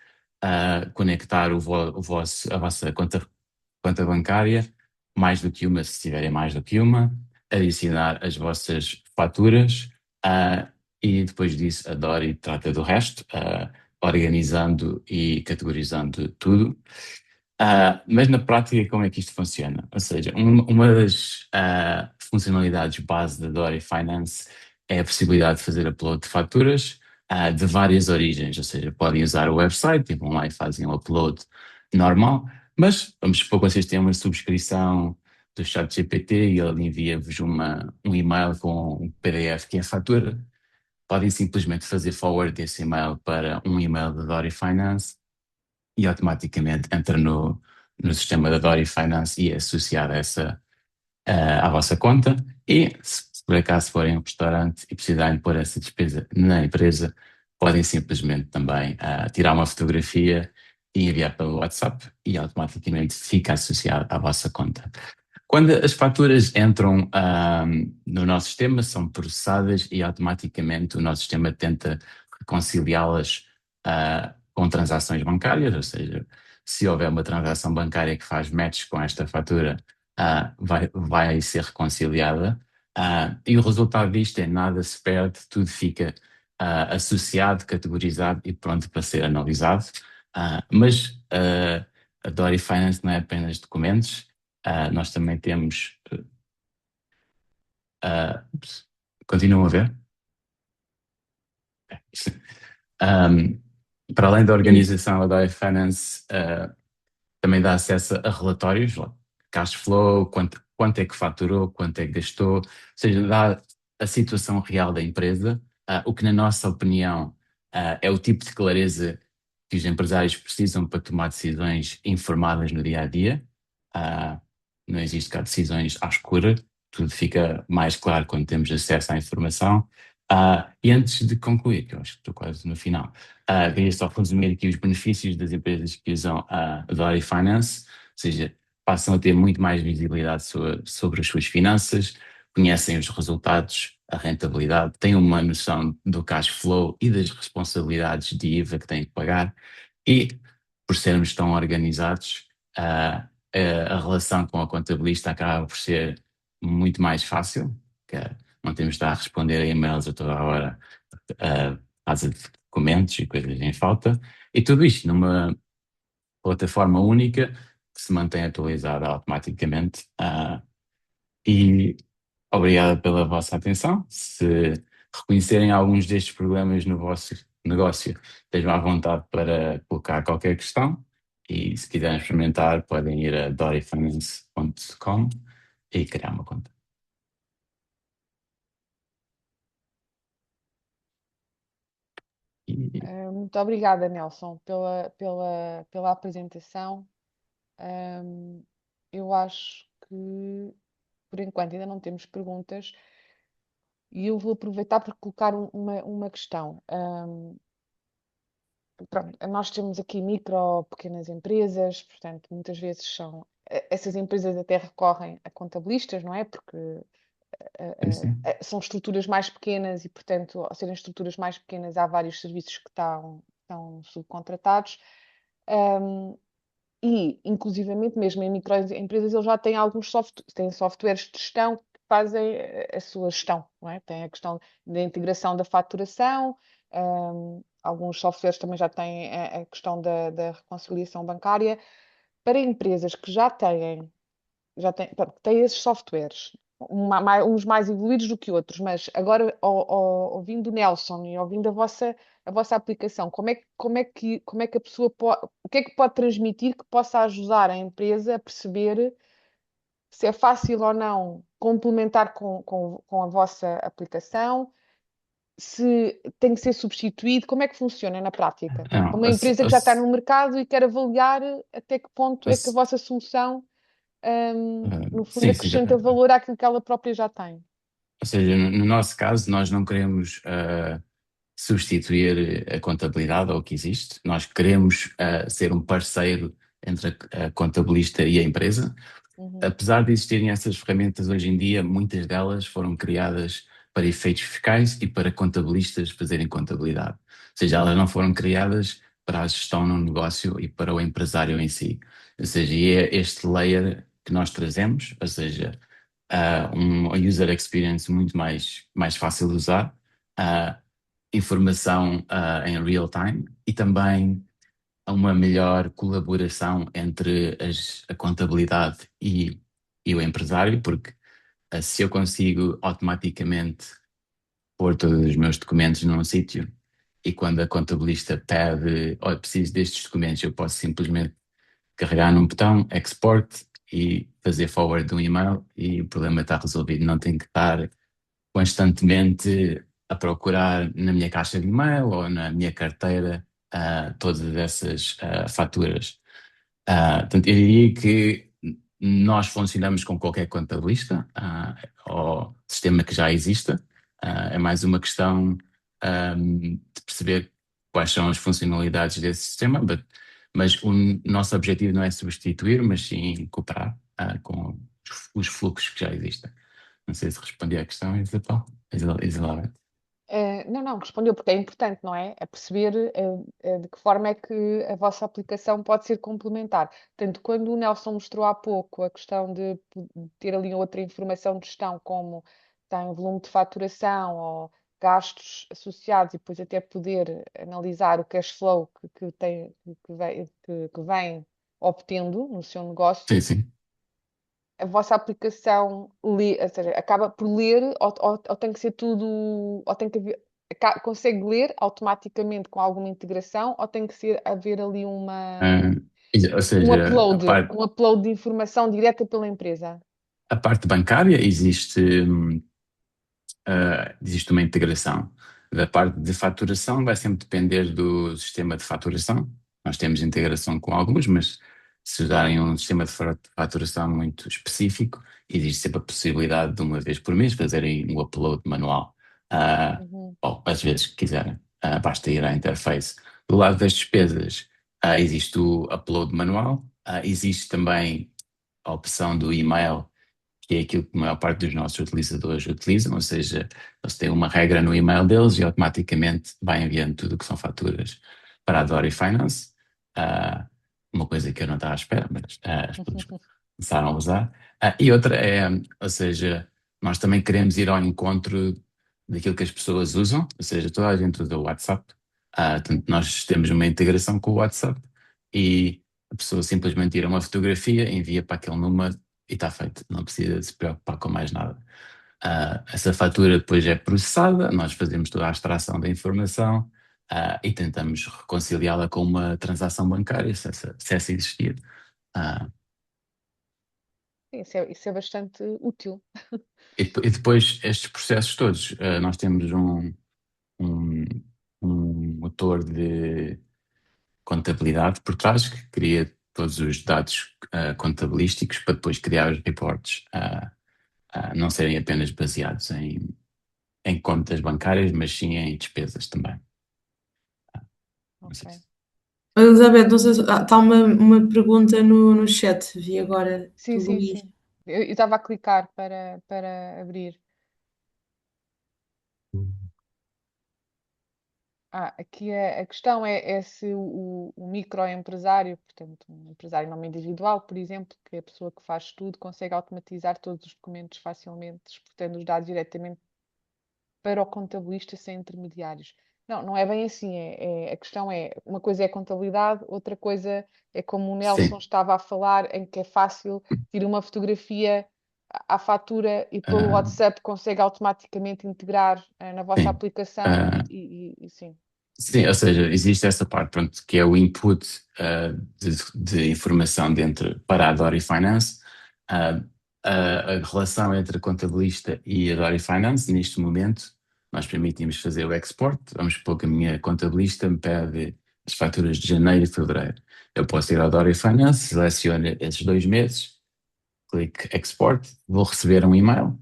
conectar a vossa conta bancária, mais do que uma, se tiverem mais do que uma, adicionar as vossas faturas, e depois disso a Dory trata do resto, organizando e categorizando tudo. Mas na prática, como é que isto funciona? Ou seja, uma das funcionalidades base da Dory Finance é a possibilidade de fazer upload de faturas de várias origens, ou seja, podem usar o website, vão lá e fazem o upload normal, mas vamos supor que vocês têm uma subscrição do ChatGPT e ele envia-vos um e-mail com um PDF que é a fatura, podem simplesmente fazer forward desse e-mail para um e-mail da Dory Finance e automaticamente entra no sistema da Dory Finance e é associado à vossa conta. E se por acaso forem a um restaurante e precisarem pôr essa despesa na empresa, podem simplesmente também tirar uma fotografia e enviar pelo WhatsApp e automaticamente fica associado à vossa conta. Quando as faturas entram no nosso sistema, são processadas e automaticamente o nosso sistema tenta reconciliá-las com transações bancárias, ou seja, se houver uma transação bancária que faz match com esta fatura, vai ser reconciliada. E o resultado disto é nada se perde, tudo fica associado, categorizado e pronto para ser analisado. Mas a Dory Finance não é apenas documentos, nós também temos. Continuam a ver? Para além da organização, a Dory Finance também dá acesso a relatórios, cash flow, quanto é que faturou, quanto é que gastou, ou seja, dá a situação real da empresa, o que na nossa opinião é o tipo de clareza que os empresários precisam para tomar decisões informadas no dia a dia. Não existe cá decisões à escura, tudo fica mais claro quando temos acesso à informação. E antes de concluir, que eu acho que estou quase no final, queria só resumir aqui os benefícios das empresas que usam a Dory Finance. seja, passam a ter muito mais visibilidade sobre as suas finanças, conhecem os resultados, a rentabilidade, têm uma noção do cash flow e das responsabilidades de IVA que têm que pagar e, por sermos tão organizados, a relação com a contabilista acaba por ser muito mais fácil, que não temos de estar a responder a e-mails a toda a hora, casa de documentos e coisas em falta, e tudo isto numa plataforma única que se mantém atualizada automaticamente. E obrigado pela vossa atenção. Se reconhecerem alguns destes problemas no vosso negócio, estejam à vontade para colocar qualquer questão. E se quiserem experimentar, podem ir a doryfinance.com e criar uma conta. Muito obrigada, Nelson, pela apresentação. Eu acho que, por enquanto, ainda não temos perguntas e eu vou aproveitar para colocar uma questão. Pronto, nós temos aqui micro, pequenas empresas, portanto, muitas vezes essas empresas até recorrem a contabilistas, não é? Porque Sim. são estruturas mais pequenas e, portanto, ao serem estruturas mais pequenas, há vários serviços que estão subcontratados. E, inclusivamente, mesmo em microempresas, eles já têm têm softwares de gestão que fazem a sua gestão, não é? Tem a questão da integração da faturação, alguns softwares também já têm a questão da reconciliação bancária. Para empresas que pronto, têm esses softwares, uns mais evoluídos do que outros, mas agora, ouvindo o Nelson e ouvindo a vossa aplicação, como é que a pessoa pode, o que é que pode transmitir que possa ajudar a empresa a perceber se é fácil ou não complementar com a vossa aplicação, se tem que ser substituído, como é que funciona na prática? Não, Uma empresa que já está no mercado e quer avaliar até que ponto é que a vossa solução, no fundo, sim, sim. acrescenta valor àquilo que ela própria já tem. Ou seja, no nosso caso, nós não queremos substituir a contabilidade ou o que existe. Nós queremos ser um parceiro entre a contabilista e a empresa. Apesar de existirem essas ferramentas hoje em dia, muitas delas foram criadas para efeitos fiscais e para contabilistas fazerem contabilidade. Ou seja, elas não foram criadas para a gestão no negócio e para o empresário em si. Ou seja, e é este layer que nós trazemos, ou seja, uma user experience muito mais fácil de usar, informação em real time e também uma melhor colaboração entre a contabilidade e o empresário, porque se eu consigo automaticamente pôr todos os meus documentos num sítio e quando a contabilista pede, olha, preciso destes documentos, eu posso simplesmente carregar num botão, export e fazer forward de um e-mail e o problema está resolvido. Não tenho que estar constantemente a procurar na minha caixa de e-mail ou na minha carteira todas essas faturas. Portanto, eu diria que nós funcionamos com qualquer contabilista ou sistema que já exista. É mais uma questão de perceber quais são as funcionalidades desse sistema, mas o nosso objetivo não é substituir, mas sim cooperar com os fluxos que já existem. Não sei se respondi à questão, Isabel. Não, respondeu porque é importante, não é? É perceber de que forma é que a vossa aplicação pode ser complementar. Portanto, quando o Nelson mostrou há pouco a questão de ter ali outra informação de gestão, como tem volume de faturação ou gastos associados, e depois até poder analisar o cash flow que vem obtendo no seu negócio, Sim. a vossa aplicação ou seja, acaba por ler ou tem que ser tudo, ou tem que haver, consegue ler automaticamente com alguma integração ou tem que haver ali Ou um seja, upload, um upload de informação direta pela empresa? a parte bancária existe uma integração. Da parte de faturação vai sempre depender do sistema de faturação. Nós temos integração com alguns, mas se usarem um sistema de faturação muito específico, existe sempre a possibilidade de uma vez por mês fazerem um upload manual. Ou às vezes que quiserem, basta ir à interface. Do lado das despesas, existe o upload manual, Existe também a opção do e-mail, que é aquilo que a maior parte dos nossos utilizadores utilizam, ou seja, eles têm uma regra no e-mail deles e automaticamente vai enviando tudo o que são faturas para a Dory Finance. Ah, uma coisa que eu não estava à espera, mas as pessoas começaram a usar. E outra é, ou seja, nós também queremos ir ao encontro daquilo que as pessoas usam, ou seja, toda a gente usa o WhatsApp. Portanto, nós temos uma integração com o WhatsApp e a pessoa simplesmente tira uma fotografia, envia para aquele número e está feito. Não precisa se preocupar com mais nada. Essa fatura depois é processada, nós fazemos toda a extração da informação e tentamos reconciliá-la com uma transação bancária, se essa existir. Ah, Isso é bastante útil. e depois estes processos todos, nós temos um, um motor de contabilidade por trás que cria todos os dados contabilísticos para depois criar os reportes, não serem apenas baseados em contas bancárias, mas sim em despesas também. Não sei Ok. se- Elizabeth, não sei está uma pergunta no chat, vi agora Sim, do sim, Luís. sim. Eu estava a clicar para abrir. Aqui a questão é se o microempresário, portanto, um empresário em nome individual, por exemplo, que é a pessoa que faz tudo, consegue automatizar todos os documentos facilmente, exportando os dados diretamente para o contabilista sem intermediários. Não, não é bem assim. A questão é, uma coisa é a contabilidade, outra coisa é como o Nelson Sim. estava a falar, em que é fácil tirar uma fotografia à fatura e pelo Ah, WhatsApp consegue automaticamente integrar na vossa sim. aplicação Ah, e sim. sim, ou seja, existe essa parte, pronto, que é o input de informação dentro para a Dory Finance. Ah, a relação entre a contabilista e a Dory Finance, neste momento, nós permitimos fazer o export. Vamos supor que a minha contabilista me pede as faturas de janeiro e fevereiro. Eu posso ir à Dory Finance, seleciono esses 2 meses, clique export, vou receber um e-mail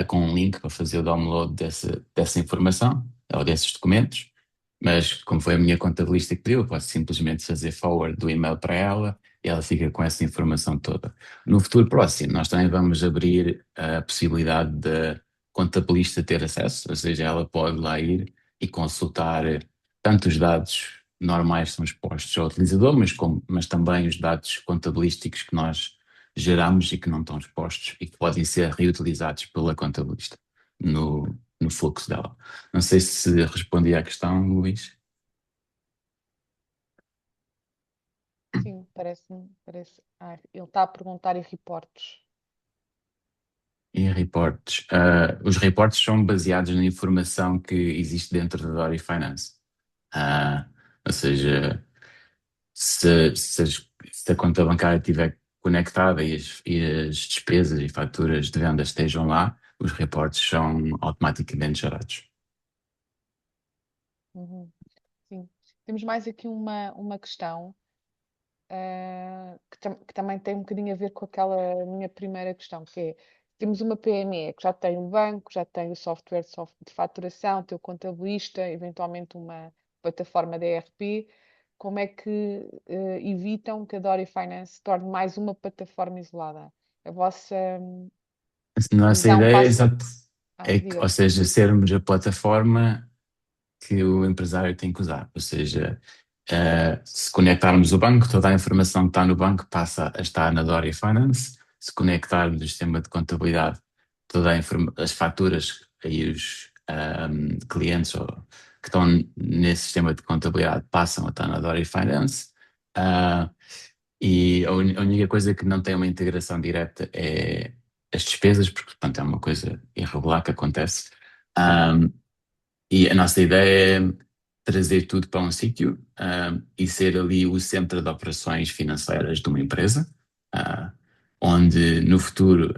com um link para fazer o download dessa informação ou desses documentos, mas como foi a minha contabilista que pediu, eu posso simplesmente fazer forward do e-mail para ela e ela fica com essa informação toda. No futuro próximo, nós também vamos abrir a possibilidade da contabilista ter acesso, ou seja, ela pode lá ir e consultar tanto os dados normais que são expostos ao utilizador, mas também os dados contabilísticos que nós geramos e que não estão expostos e que podem ser reutilizados pela contabilista no fluxo dela. Não sei se respondi à questão, Luís. Sim, parece. Ele está a perguntar em reportes. E reportes. Os reportes são baseados na informação que existe dentro da Dory Finance. Ou seja, se a conta bancária estiver conectada e as despesas e faturas de venda estejam lá, os reportes são automaticamente gerados. Uhum. Sim. Temos mais aqui uma questão que também tem um bocadinho a ver com aquela minha primeira questão, que é, temos uma PME que já tem o banco, já tem o software de faturação, tem o contabilista, eventualmente uma plataforma de ERP, como é que evitam que a Dory Finance se torne mais uma plataforma isolada? A vossa Nossa visão ideia passa... é que, Diga. ou seja, sermos a plataforma que o empresário tem que usar. Ou seja, se conectarmos o banco, toda a informação que está no banco passa a estar na Doria Finance. Se conectarmos o sistema de contabilidade, as faturas e os clientes que estão nesse sistema de contabilidade passam a estar na Doria Finance. Ah, e a única coisa que não tem uma integração direta é as despesas, porque portanto, é uma coisa irregular que acontece. E a nossa ideia é trazer tudo para um sítio, e ser ali o centro de operações financeiras de uma empresa, ah, onde no futuro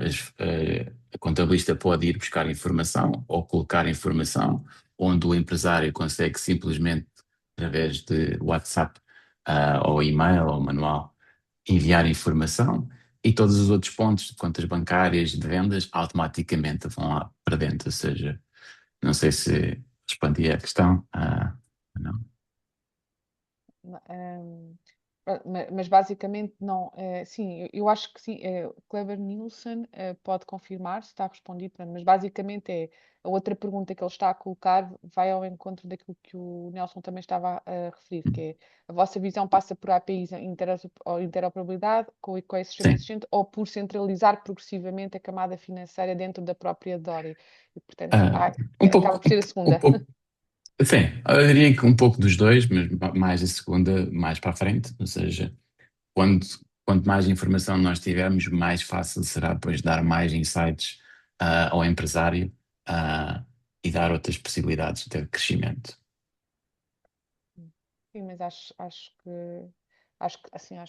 a contabilista pode ir buscar informação ou colocar informação, onde o empresário consegue simplesmente, através de WhatsApp, ou e-mail ou manual, enviar informação e todos os outros pontos de contas bancárias, de vendas, automaticamente vão lá para dentro. Ou seja, não sei se respondi à questão. Não. Hum, Mas basicamente não. Sim, eu acho que sim. Kleber Nielsen pode confirmar se está respondido, mas basicamente a outra pergunta que ele está a colocar vai ao encontro daquilo que o Nelson também estava a referir, que é a vossa visão passa por APIs ou interoperabilidade com esse sistema Sim. existente ou por centralizar progressivamente a camada financeira dentro da própria Dory. E, portanto, Ah, um acaba pouco, por ser a um segunda. pouco, sim, eu diria que um pouco dos dois, mas mais a segunda, mais para a frente, ou seja, quando, quanto mais informação nós tivermos, mais fácil será depois dar mais insights ao empresário e dar outras possibilidades de crescimento. Sim, mas acho que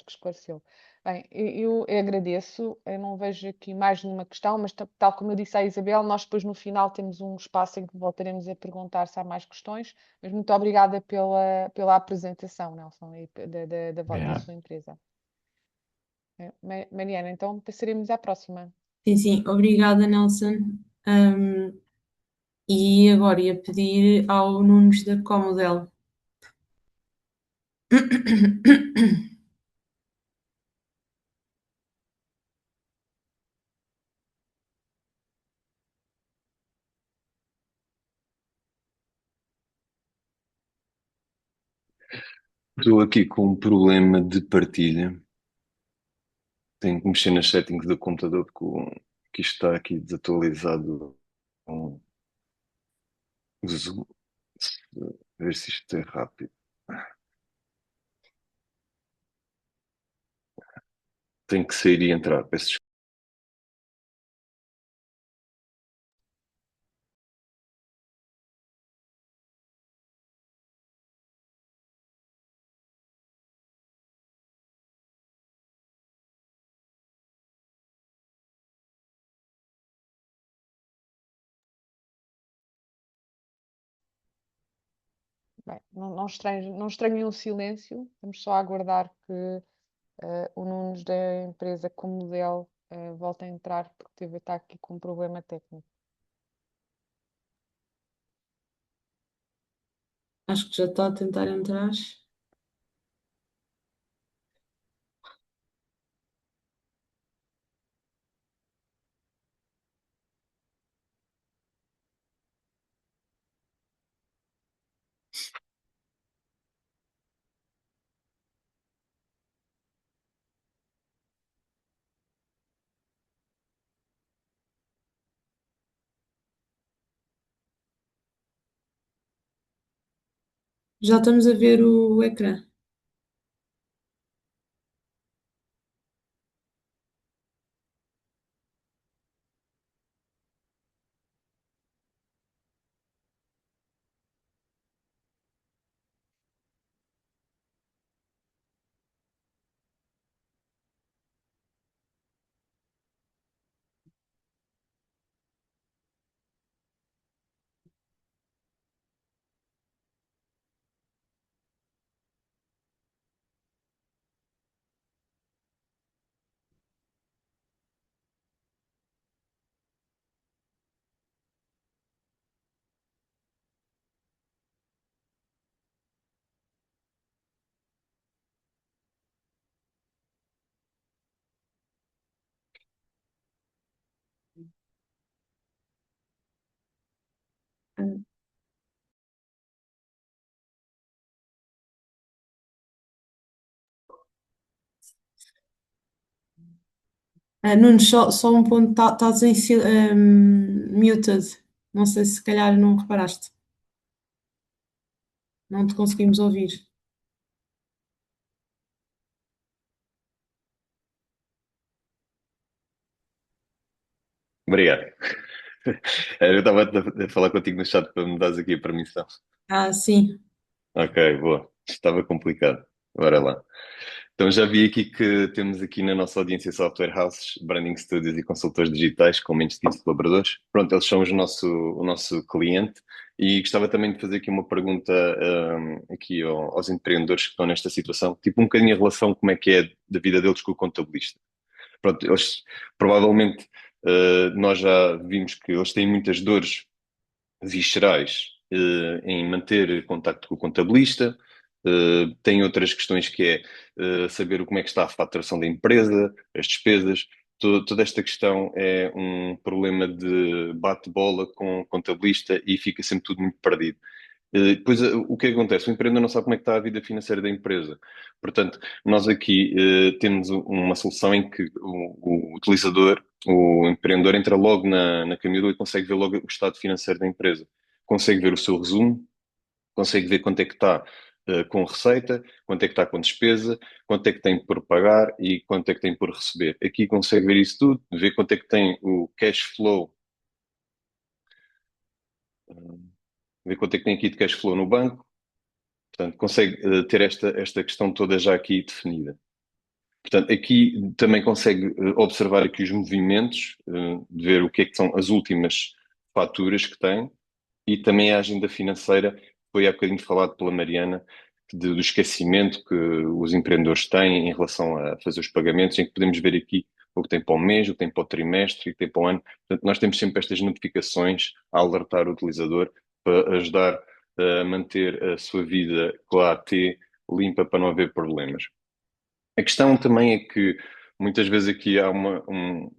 esclareceu. Bem, eu agradeço. Eu não vejo aqui mais nenhuma questão, mas tal como eu disse à Isabel, nós depois no final temos um espaço em que voltaremos a perguntar se há mais questões. Mas muito obrigada pela apresentação, Nelson, e da Obrigado. sua empresa. Mariana, então passaremos à próxima. Sim, sim, obrigada, Nelson. E agora ia pedir ao Nunes da Comodel. Estou aqui com um problema de partilha. Tenho que mexer nas settings do computador que isto está aqui desatualizado com o Zoom. Ver se isto é rápido. Tenho que sair e entrar. Peço desculpa. Bem, não estranhem o silêncio, vamos só aguardar que o Nunes da empresa Comodel volte a entrar porque está aqui com um problema técnico. Acho que já está a tentar entrar. Já estamos a ver o ecrã. Nunes, só um ponto, estás em muted. Não sei se calhar não reparaste. Não te conseguimos ouvir. Obrigado. Eu estava a falar contigo no chat para me dares aqui a permissão. Ah, sim. Ok, boa. Estava complicado. Bora lá. Então já vi aqui que temos aqui na nossa audiência software houses, branding studios e consultores digitais com menos de 15 colaboradores. Pronto, eles são o nosso cliente e gostava também de fazer aqui uma pergunta aqui aos empreendedores que estão nesta situação, tipo um bocadinho a relação como é que é da vida deles com o contabilista. Pronto, eles provavelmente nós já vimos que eles têm muitas dores viscerais em manter contacto com o contabilista, Tem outras questões que é saber como é que está a faturação da empresa, as despesas. Toda esta questão é um problema de bate-bola com o contabilista e fica sempre tudo muito perdido. Depois, o que acontece? O empreendedor não sabe como é que está a vida financeira da empresa. Portanto, nós aqui temos uma solução em que o utilizador, o empreendedor, entra logo na Camilo e consegue ver logo o estado financeiro da empresa. Consegue ver o seu resumo, consegue ver quanto é que está com receita, quanto é que está com despesa, quanto é que tem por pagar e quanto é que tem por receber. Aqui consegue ver isso tudo, ver quanto é que tem o cash flow, ver quanto é que tem aqui de cash flow no banco. Portanto, consegue ter esta questão toda já aqui definida. Portanto, aqui também consegue observar aqui os movimentos, de ver o que é que são as últimas faturas que tem e também a agenda financeira, foi há bocadinho falado pela Mariana, do esquecimento que os empreendedores têm em relação a fazer os pagamentos, em que podemos ver aqui o que tem para o mês, o que tem para o trimestre, o que tem para o ano. Portanto, nós temos sempre estas notificações a alertar o utilizador para ajudar a manter a sua vida com a AT limpa para não haver problemas. A questão também é que muitas vezes aqui há o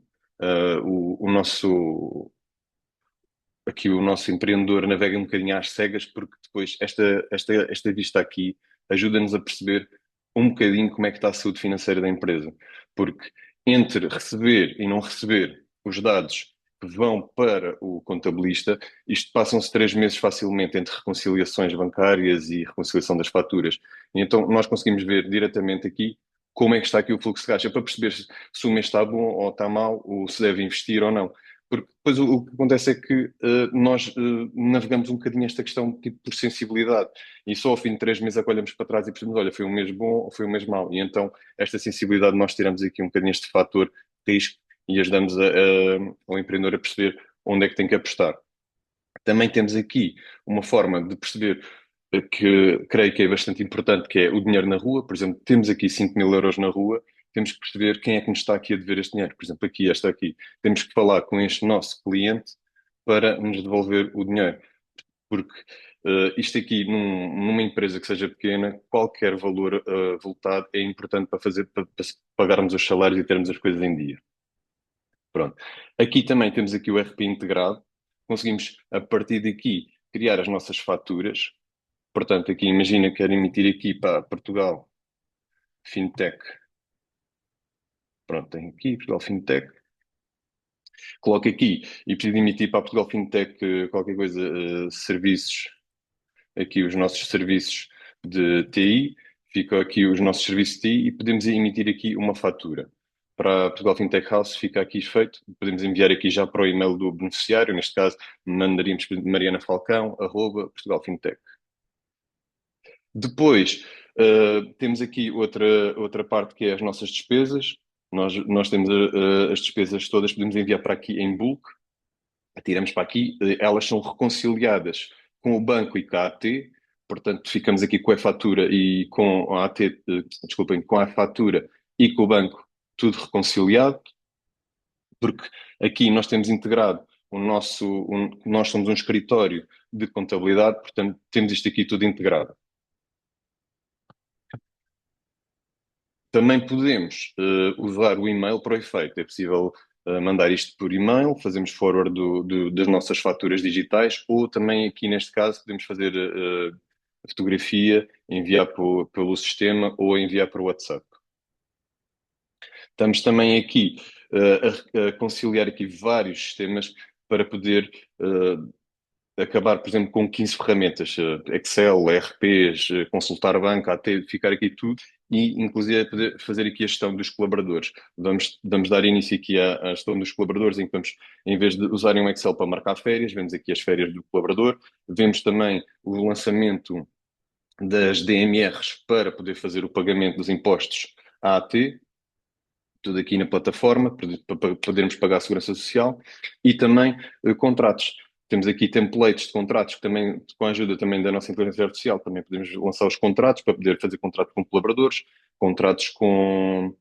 nosso empreendedor navega um bocadinho às cegas, porque depois esta vista aqui ajuda-nos a perceber um bocadinho como é que está a saúde financeira da empresa. Porque entre receber e não receber os dados que vão para o contabilista, isto passam-se 3 meses facilmente entre reconciliações bancárias e reconciliação das faturas. E então nós conseguimos ver diretamente aqui como é que está aqui o fluxo de caixa, para perceber se o mês está bom ou está mau, ou se deve investir ou não. Porque depois o que acontece é que nós navegamos um bocadinho esta questão tipo, por sensibilidade e só ao fim de 3 meses é que olhamos para trás e percebemos, olha, foi um mês bom ou foi um mês mau. E então esta sensibilidade nós tiramos aqui um bocadinho este fator de risco e ajudamos ao empreendedor a perceber onde é que tem que apostar. Também temos aqui uma forma de perceber que creio que é bastante importante, que é o dinheiro na rua. Por exemplo, temos aqui 5.000 euros na rua, temos que perceber quem é que nos está aqui a dever este dinheiro. Por exemplo, aqui, esta aqui. Temos que falar com este nosso cliente para nos devolver o dinheiro. Porque isto aqui, numa empresa que seja pequena, qualquer valor voltado é importante para pagarmos os salários e termos as coisas em dia. Pronto. Aqui também temos aqui o RP integrado. Conseguimos, a partir daqui, criar as nossas faturas. Portanto, aqui imagina que quero emitir aqui para Portugal Fintech. Pronto, tem aqui Portugal Fintech. Coloco aqui e preciso emitir para Portugal Fintech qualquer coisa, serviços, aqui os nossos serviços de TI, ficam aqui os nossos serviços de TI e podemos emitir aqui uma fatura. Para Portugal Fintech House fica aqui feito, podemos enviar aqui já para o e-mail do beneficiário, neste caso mandaríamos para Mariana Falcão, @Portugal Fintech. Depois, temos aqui outra parte que é as nossas despesas. Nós temos as despesas todas, podemos enviar para aqui em bulk, tiramos para aqui, elas são reconciliadas com o banco e com a AT, portanto ficamos aqui com a fatura e com a AT, desculpem, com a fatura e com o banco tudo reconciliado, porque aqui nós temos integrado nós somos um escritório de contabilidade, portanto temos isto aqui tudo integrado. Também podemos usar o e-mail para o efeito. É possível mandar isto por e-mail, fazemos forward das nossas faturas digitais, ou também aqui neste caso podemos fazer a fotografia, enviar pelo sistema ou enviar para o WhatsApp. Estamos também aqui a conciliar aqui vários sistemas para poder acabar, por exemplo, com 15 ferramentas, Excel, RPs, consultar banco, até ficar aqui tudo, e inclusive poder fazer aqui a gestão dos colaboradores. Vamos dar início aqui à gestão dos colaboradores, em que vamos, em vez de usarem um Excel para marcar férias, vemos aqui as férias do colaborador, vemos também o lançamento das DMRs para poder fazer o pagamento dos impostos à AT, tudo aqui na plataforma, para podermos pagar a Segurança Social, e também contratos. Temos aqui templates de contratos que também, com a ajuda também da nossa inteligência artificial, também podemos lançar os contratos para poder fazer contrato com colaboradores, contratos com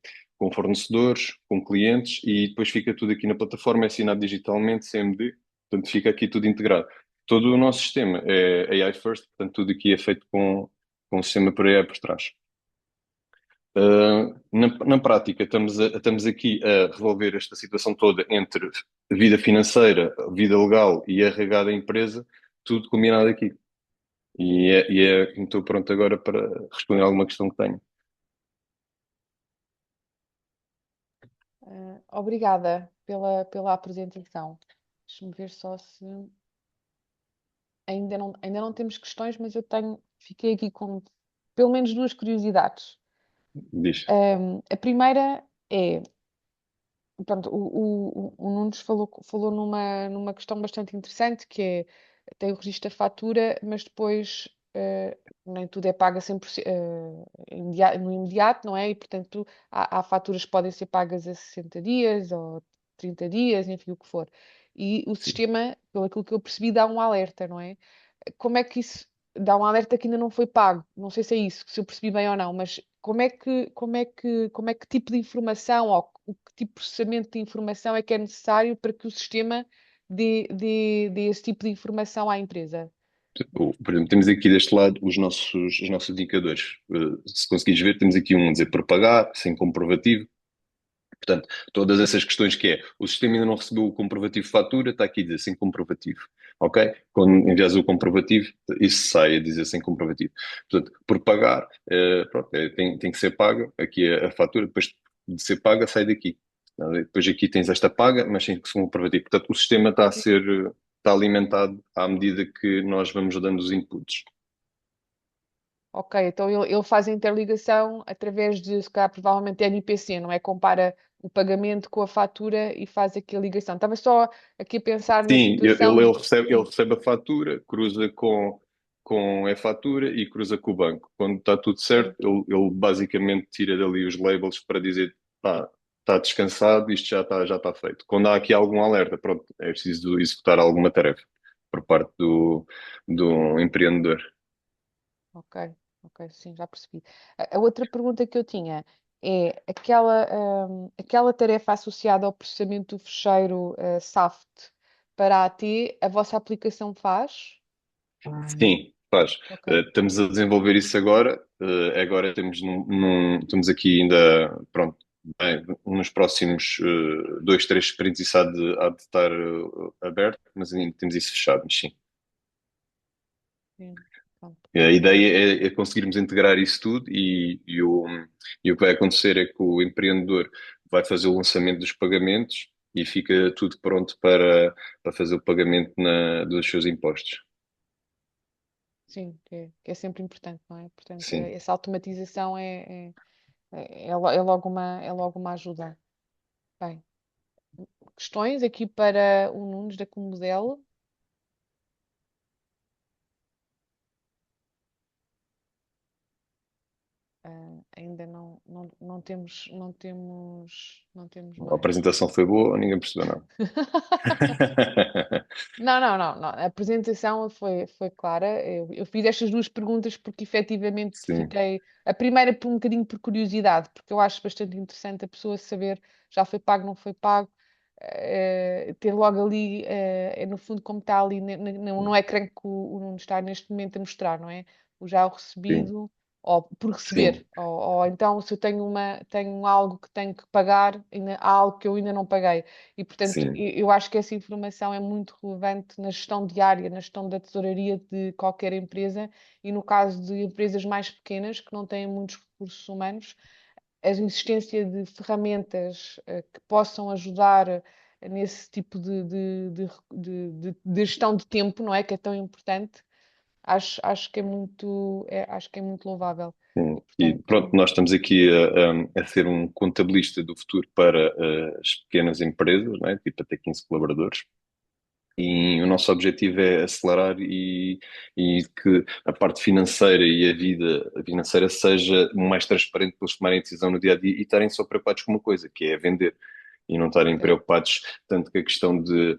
fornecedores, com clientes, e depois fica tudo aqui na plataforma, é assinado digitalmente, CMD, portanto fica aqui tudo integrado. Todo o nosso sistema é AI first, portanto tudo aqui é feito com com o sistema por aí por trás. Na prática, estamos aqui a resolver esta situação toda entre vida financeira, vida legal e RH da empresa, tudo combinado aqui. Estou pronto agora para responder a alguma questão que tenho. Obrigada pela apresentação. Deixa-me ver só se ainda não temos questões, mas fiquei aqui com pelo menos duas curiosidades. Diz. A primeira é, pronto, o Nunes falou numa questão bastante interessante, que é, tem o registro da fatura, mas depois nem tudo é pago a 100%, no imediato, não é? E, portanto, há faturas que podem ser pagas a 60 dias ou 30 dias, enfim, o que for. E o sistema, pelo aquilo que eu percebi, dá um alerta, não é? Como é que isso dá um alerta que ainda não foi pago? Não sei se é isso, se eu percebi bem ou não, mas como é que tipo de informação ou o que tipo de processamento de informação é que é necessário para que o sistema dê esse tipo de informação à empresa? Por exemplo, temos aqui deste lado os nossos indicadores. Se conseguires ver, temos aqui um a dizer por pagar, sem comprovativo. Portanto, todas essas questões que é, o sistema ainda não recebeu o comprovativo de fatura, está aqui a dizer sem comprovativo, ok? Quando envias o comprovativo, isso sai a dizer sem comprovativo. Portanto, por pagar, pronto, tem que ser paga, aqui a fatura, depois de ser paga, sai daqui. Depois aqui tens esta paga, mas sem comprovativo. Portanto, o sistema está alimentado à medida que nós vamos dando os inputs. Ok, então ele faz a interligação através de, se calhar, provavelmente NPC, não é? Compara o pagamento com a fatura e faz aqui a ligação. Estava só aqui a pensar na Sim, situação. ele recebe a fatura, cruza com a fatura e cruza com o banco. Quando está tudo certo, ele basicamente tira dali os labels para dizer, está descansado, isto já está feito. Quando há aqui algum alerta, pronto, é preciso executar alguma tarefa por parte do empreendedor. Ok, sim, já percebi. A outra pergunta que eu tinha é aquela tarefa associada ao processamento do fecheiro SAFT para a AT, a vossa aplicação faz? Sim, faz. Ok. Estamos a desenvolver isso agora. Agora estamos aqui ainda, pronto, bem, nos próximos 2, 3 sprints isso há de estar aberto, mas ainda temos isso fechado, mas sim. Sim, pronto. A ideia é conseguirmos integrar isso tudo e o que vai acontecer é que o empreendedor vai fazer o lançamento dos pagamentos e fica tudo pronto para fazer o pagamento dos seus impostos. Sim, que é sempre importante, não é? Portanto, Sim. essa automatização é logo uma ajuda. Bem, questões aqui para o Nunes da Comodelo? Ainda não temos A mais. apresentação foi boa, ninguém percebeu nada. Não. A apresentação foi clara. Eu fiz estas duas perguntas porque efetivamente Sim, fiquei. A primeira por um bocadinho por curiosidade, porque eu acho bastante interessante a pessoa saber já foi pago, não foi pago, ter logo ali, no fundo, como está ali no ecrã que o Nuno está neste momento a mostrar, não é? O já o sim, recebido, ou por sim, receber, ou então se eu tenho algo que tenho que pagar, há algo que eu ainda não paguei. E, portanto, sim, eu acho que essa informação é muito relevante na gestão diária, na gestão da tesouraria de qualquer empresa e no caso de empresas mais pequenas que não têm muitos recursos humanos, a existência de ferramentas que possam ajudar nesse tipo de gestão de tempo, não é? Que é tão importante, acho que é muito louvável. sim. E pronto, Portanto, nós estamos aqui a ser um contabilista do futuro para as pequenas empresas, né? Tipo até 15 colaboradores. E o nosso objetivo é acelerar e que a parte financeira e a vida financeira seja o mais transparente para eles tomarem decisão no dia a dia e estarem só preocupados com uma coisa, que é vender. e não estarem Ok. preocupados tanto com a questão de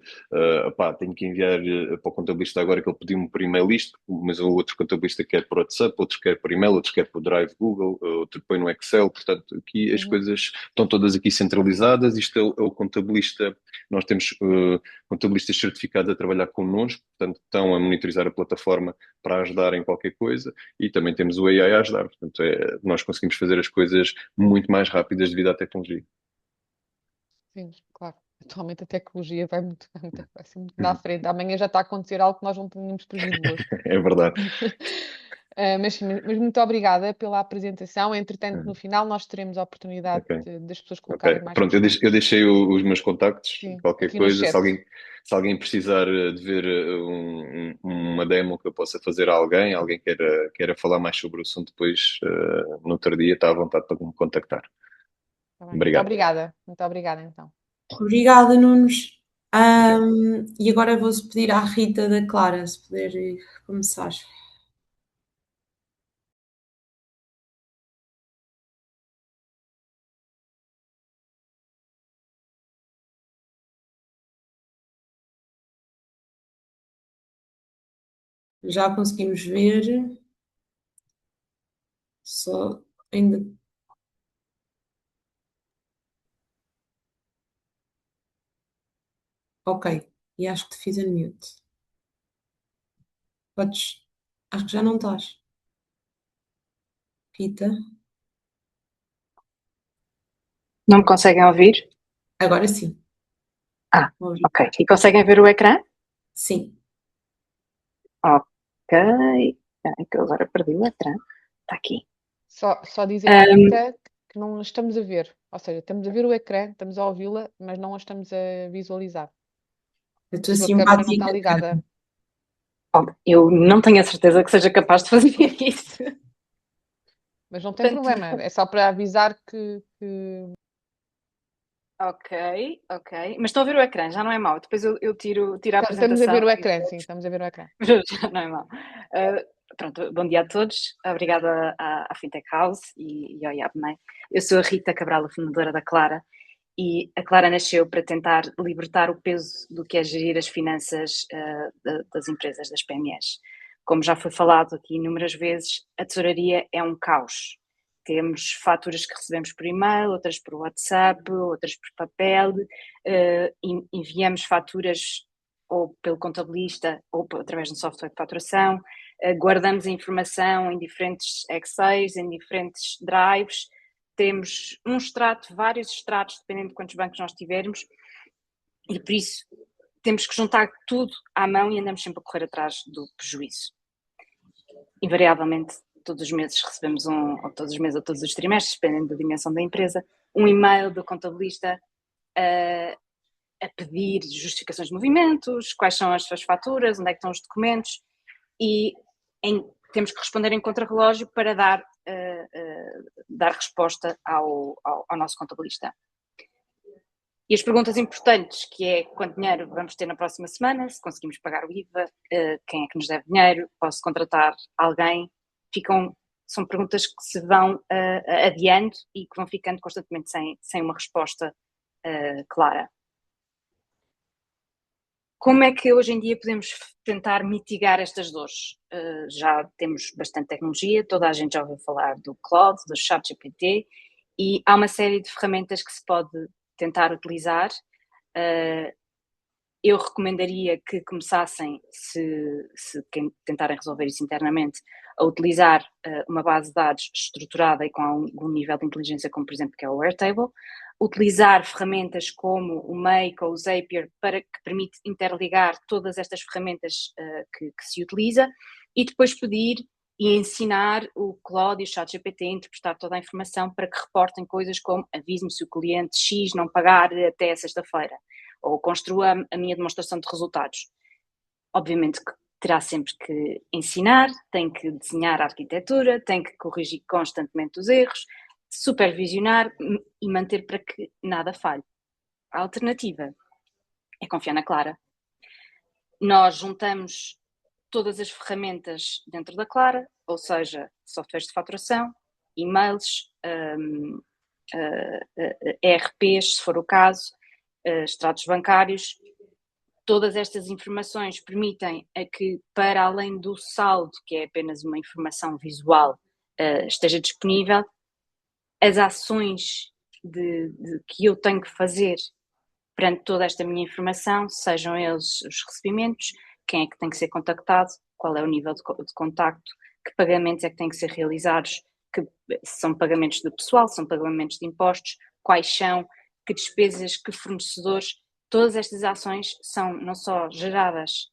tenho que enviar para o contabilista agora que ele pediu-me por e-mail isto, mas o outro contabilista quer por WhatsApp, outro quer por e-mail, outro quer por Drive Google, outro põe no Excel. Portanto, aqui as Uhum. coisas estão todas aqui centralizadas. Isto é o contabilista. Nós temos contabilistas certificados a trabalhar connosco, portanto, estão a monitorizar a plataforma para ajudar em qualquer coisa, e também temos o AI a ajudar. Portanto, nós conseguimos fazer as coisas muito mais rápidas devido à tecnologia. Sim, claro. Atualmente a tecnologia vai ser muito na frente. Amanhã já está a acontecer algo que nós não tínhamos previsto hoje. É verdade. Mas muito obrigada pela apresentação. Entretanto, no final nós teremos a oportunidade Ok. das pessoas Ok, colocarem mais pronto, eu questões. deixei os meus contactos, Sim, qualquer aqui no coisa, chat. se alguém precisar de ver uma demo que eu possa fazer a alguém queira falar mais sobre o assunto, depois, no outro dia, está à vontade para me contactar. Tá bem. Obrigado. Muito obrigada então. Obrigada, Nunes. E agora vou-se pedir à Rita da Clara, se puder começar. Já conseguimos ver. Só ainda. Ok. E acho que te fiz unmute. Podes. Acho que já não estás. Rita. Não me conseguem ouvir? Agora sim. Ah, Ouvi. ok. E conseguem ver o ecrã? Sim. Ok. Espera que eu agora perdi o ecrã. Está aqui. Só dizer à Rita que não a estamos a ver. Ou seja, estamos a ver o ecrã, estamos a ouvi-la, mas não a estamos a visualizar. A A tua sua câmara não está simpática. ligada. Eu não tenho a certeza que seja capaz de fazer isso. Mas não tem Portanto, problema. É só para avisar que ok. Mas estão a ver o ecrã, já não é mau. Depois eu tiro a estamos a ver apresentação. o ecrã, sim, estamos a ver o ecrã. Já não é mau. Pronto, bom dia a todos. Obrigada à Fintech House e ao IABMEI. Eu sou a Rita Cabral, a fundadora da Clara, e a Clara nasceu para tentar libertar o peso do que é gerir as finanças das empresas, das PMEs. Como já foi falado aqui inúmeras vezes, a tesouraria é um caos. Temos faturas que recebemos por e-mail, outras por WhatsApp, outras por papel, enviamos faturas ou pelo contabilista ou através de um software de faturação, guardamos a informação em diferentes Excels, em diferentes drives, temos um extrato, vários extratos, dependendo de quantos bancos nós tivermos, e por isso temos que juntar tudo à mão e andamos sempre a correr atrás do prejuízo. Invariavelmente, todos os meses recebemos ou todos os meses ou todos os trimestres, dependendo da dimensão da empresa, um e-mail do contabilista a pedir justificações de movimentos, quais são as suas faturas, onde é que estão os documentos, e temos que responder em contrarrelógio para dar resposta ao nosso contabilista. E as perguntas importantes, que é quanto dinheiro vamos ter na próxima semana, se conseguimos pagar o IVA, quem é que nos deve dinheiro, posso contratar alguém, são perguntas que se vão adiando e que vão ficando constantemente sem uma resposta clara. Como é que hoje em dia podemos tentar mitigar estas dores? Já temos bastante tecnologia, toda a gente já ouviu falar do Claude, do ChatGPT, e há uma série de ferramentas que se pode tentar utilizar. Eu recomendaria que começassem, se tentarem resolver isso internamente, a utilizar uma base de dados estruturada e com algum nível de inteligência, como por exemplo que é o Airtable, utilizar ferramentas como o Make ou o Zapier que permite interligar todas estas ferramentas que se utiliza, e depois pedir e ensinar o Claude e o ChatGPT a interpretar toda a informação para que reportem coisas como avise-me se o cliente X não pagar até sexta-feira, ou construa a minha demonstração de resultados. Obviamente que terá sempre que ensinar, tem que desenhar a arquitetura, tem que corrigir constantemente os erros, supervisionar e manter para que nada falhe. A alternativa é confiar na Clara. Nós juntamos todas as ferramentas dentro da Clara, ou seja, softwares de faturação, e-mails, ERPs, se for o caso, extratos bancários. Todas estas informações permitem a que, para além do saldo, que é apenas uma informação visual, esteja disponível, as ações que eu tenho que fazer perante toda esta minha informação, sejam eles os recebimentos, quem é que tem que ser contactado, qual é o nível de contacto, que pagamentos é que têm que ser realizados, se são pagamentos de pessoal, se são pagamentos de impostos, quais são, que despesas, que fornecedores. Todas estas ações são não só geradas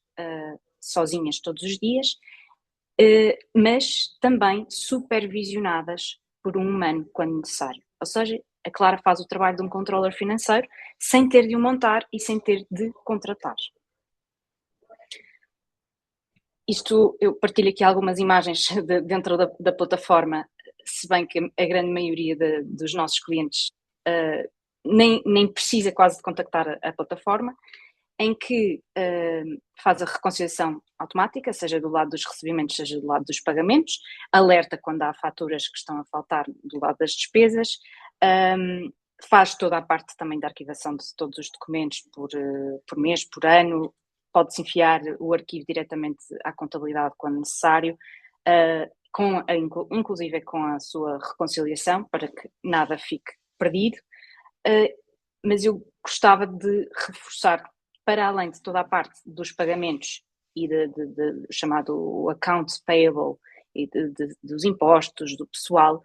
sozinhas todos os dias, mas também supervisionadas por um humano quando necessário. Ou seja, a Clara faz o trabalho de um controller financeiro sem ter de o montar e sem ter de contratar. Isto, eu partilho aqui algumas imagens dentro da plataforma, se bem que a grande maioria dos nossos clientes nem precisa quase de contactar a plataforma, em que faz a reconciliação automática, seja do lado dos recebimentos, seja do lado dos pagamentos, alerta quando há faturas que estão a faltar do lado das despesas, faz toda a parte também da arquivação de todos os documentos por mês, por ano, pode-se enfiar o arquivo diretamente à contabilidade quando necessário, inclusive com a sua reconciliação, para que nada fique perdido. Mas eu gostava de reforçar, para além de toda a parte dos pagamentos e do chamado accounts payable e dos impostos, do pessoal,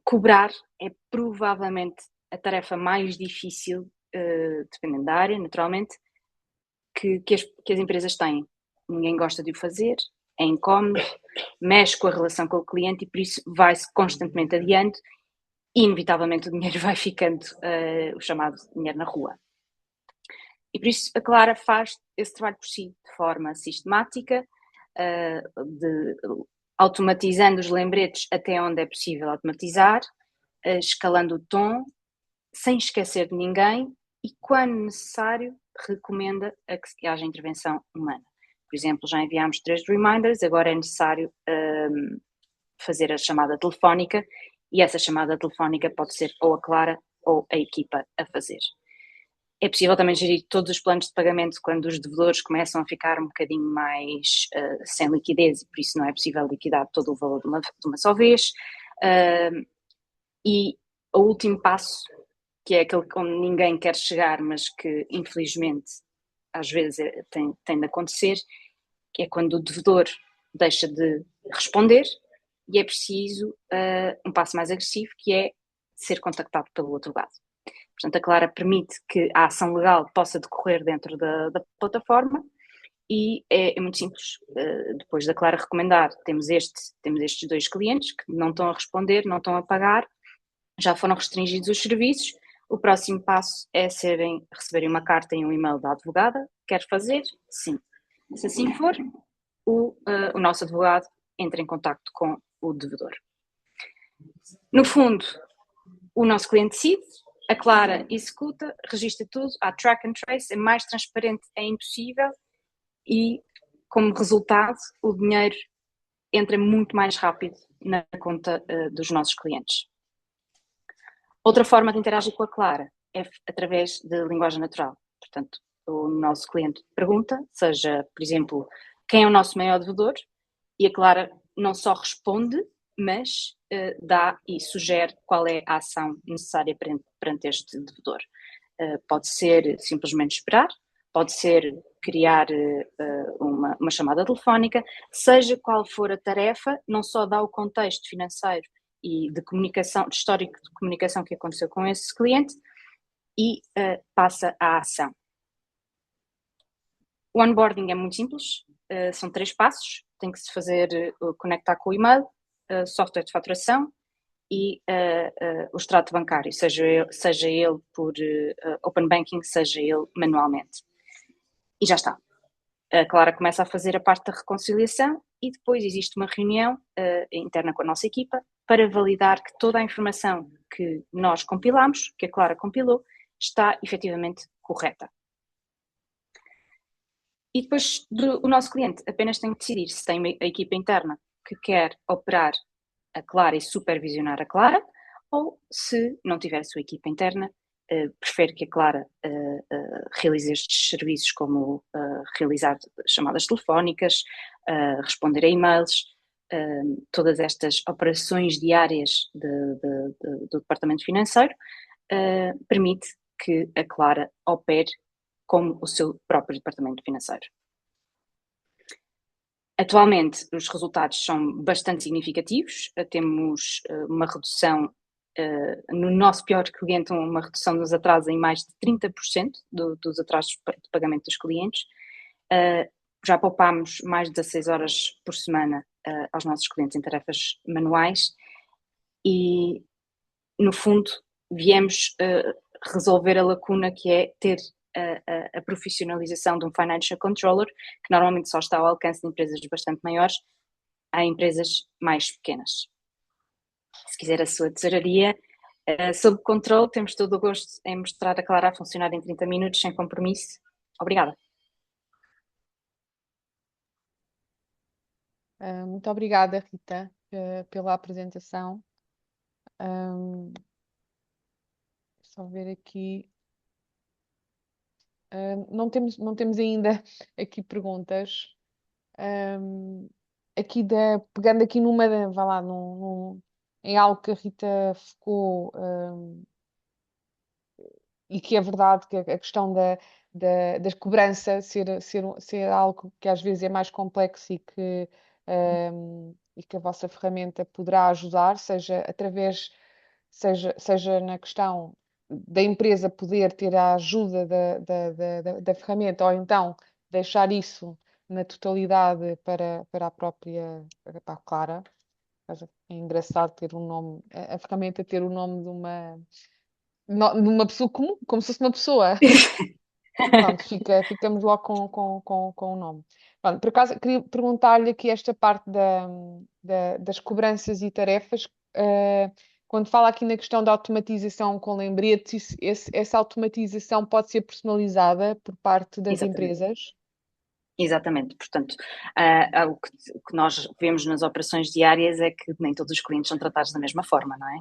cobrar é provavelmente a tarefa mais difícil, dependendo da área, naturalmente, que as empresas têm. Ninguém gosta de o fazer, é incómodo, mexe com a relação com o cliente e por isso vai-se constantemente adiante e inevitavelmente o dinheiro vai ficando o chamado dinheiro na rua. E por isso a Clara faz esse trabalho por si, de forma sistemática, automatizando os lembretes até onde é possível automatizar, escalando o tom, sem esquecer de ninguém e, quando necessário, recomenda que haja intervenção humana. Por exemplo, já enviámos 3 reminders, agora é necessário fazer a chamada telefónica e essa chamada telefónica pode ser ou a Clara ou a equipa a fazer. É possível também gerir todos os planos de pagamento quando os devedores começam a ficar um bocadinho mais sem liquidez e por isso não é possível liquidar todo o valor de uma só vez. E o último passo, que é aquele onde ninguém quer chegar, mas que infelizmente às vezes tem de acontecer, que é quando o devedor deixa de responder e é preciso um passo mais agressivo, que é ser contactado pelo outro lado. Portanto, a Clara permite que a ação legal possa decorrer dentro da plataforma e é muito simples. Depois da Clara recomendar, temos estes 2 clientes que não estão a responder, não estão a pagar, já foram restringidos os serviços. O próximo passo é receberem uma carta e um e-mail da advogada. Quer fazer? Sim. Se assim for, o nosso advogado entra em contacto com o devedor. No fundo, o nosso cliente decide, a Clara executa, registra tudo, há track and trace, é mais transparente, é impossível e, como resultado, o dinheiro entra muito mais rápido na conta dos nossos clientes. Outra forma de interagir com a Clara é através de linguagem natural. Portanto, o nosso cliente pergunta, seja, por exemplo, quem é o nosso maior devedor, e a Clara não só responde, mas dá e sugere qual é a ação necessária perante este devedor. Pode ser simplesmente esperar, pode ser criar uma chamada telefónica, seja qual for a tarefa, não só dá o contexto financeiro e de comunicação, de histórico de comunicação que aconteceu com esse cliente e passa à ação. O onboarding é muito simples, são 3 passos, tem que se fazer conectar com o e-mail, software de faturação e o extrato bancário, seja ele por open banking, seja ele manualmente. E já está. A Clara começa a fazer a parte da reconciliação e depois existe uma reunião interna com a nossa equipa para validar que toda a informação que nós compilamos, que a Clara compilou, está efetivamente correta. E depois o nosso cliente apenas tem que decidir se tem a equipa interna que quer operar a Clara e supervisionar a Clara, ou, se não tiver a sua equipa interna, prefere que a Clara realize estes serviços, como realizar chamadas telefónicas, responder a e-mails, todas estas operações diárias do departamento financeiro, permite que a Clara opere como o seu próprio departamento financeiro. Atualmente, os resultados são bastante significativos. Temos uma redução, no nosso pior cliente, uma redução dos atrasos em mais de 30% dos atrasos de pagamento dos clientes. Já poupámos mais de 16 horas por semana aos nossos clientes em tarefas manuais e, no fundo, viemos resolver a lacuna que é ter a profissionalização de um financial controller, que normalmente só está ao alcance de empresas bastante maiores, a empresas mais pequenas. Se quiser a sua tesouraria sob controle, temos todo o gosto em mostrar a Clara a funcionar em 30 minutos, sem compromisso. Obrigada. Muito obrigada, Rita, pela apresentação. Só ver aqui. Não temos ainda aqui perguntas. Pegando aqui vá lá, em algo que a Rita focou, e que é verdade, que a questão da cobrança ser algo que às vezes é mais complexo e que a vossa ferramenta poderá ajudar, seja na questão da empresa poder ter a ajuda da ferramenta, ou então deixar isso na totalidade para a própria, para a Clara. É engraçado ter um nome, a ferramenta ter o nome de uma pessoa comum, como se fosse uma pessoa. Pronto, ficamos logo com o nome. Pronto, por acaso, queria perguntar-lhe aqui esta parte das cobranças e tarefas. Quando fala aqui na questão da automatização com lembretes, essa automatização pode ser personalizada por parte das Exatamente. empresas? Exatamente, portanto, o que nós vemos nas operações diárias é que nem todos os clientes são tratados da mesma forma, não é?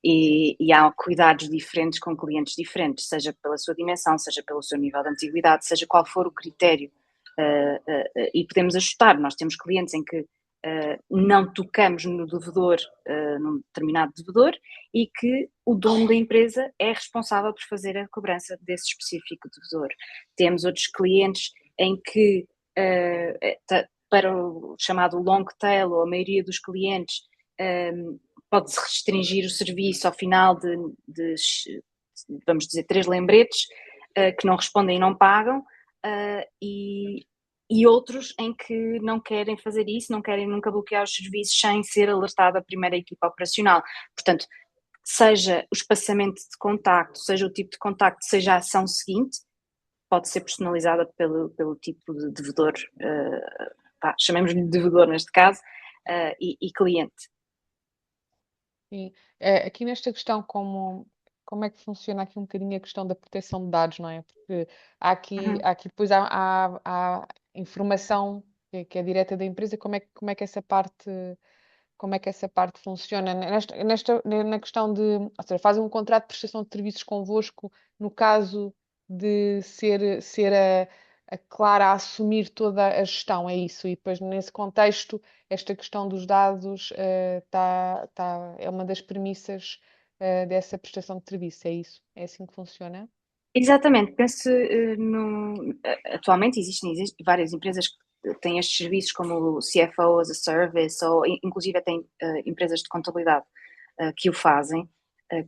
E há cuidados diferentes com clientes diferentes, seja pela sua dimensão, seja pelo seu nível de antiguidade, seja qual for o critério, e podemos ajustar. Nós temos clientes em que não tocamos no devedor, num determinado devedor, e que o dono da empresa é responsável por fazer a cobrança desse específico devedor. Temos outros clientes em que, para o chamado long tail, ou a maioria dos clientes, pode-se restringir o serviço ao final de vamos dizer, 3 lembretes que não respondem e não pagam, e outros em que não querem fazer isso, não querem nunca bloquear os serviços sem ser alertada a primeira equipa operacional. Portanto, seja o espaçamento de contacto, seja o tipo de contacto, seja a ação seguinte, pode ser personalizada pelo tipo de devedor, chamemos-lhe devedor neste caso, e cliente. Sim. Aqui nesta questão, como é que funciona aqui um bocadinho a questão da proteção de dados, não é? Porque aqui depois há informação que é direta da empresa, como é que essa parte funciona? Na questão de, ou seja, fazem um contrato de prestação de serviços convosco, no caso de ser a Clara a assumir toda a gestão, é isso? E depois, nesse contexto, esta questão dos dados é uma das premissas dessa prestação de serviço, é isso? É assim que funciona? Exatamente, penso atualmente existem várias empresas que têm estes serviços, como o CFO as a Service, ou inclusive tem empresas de contabilidade que o fazem,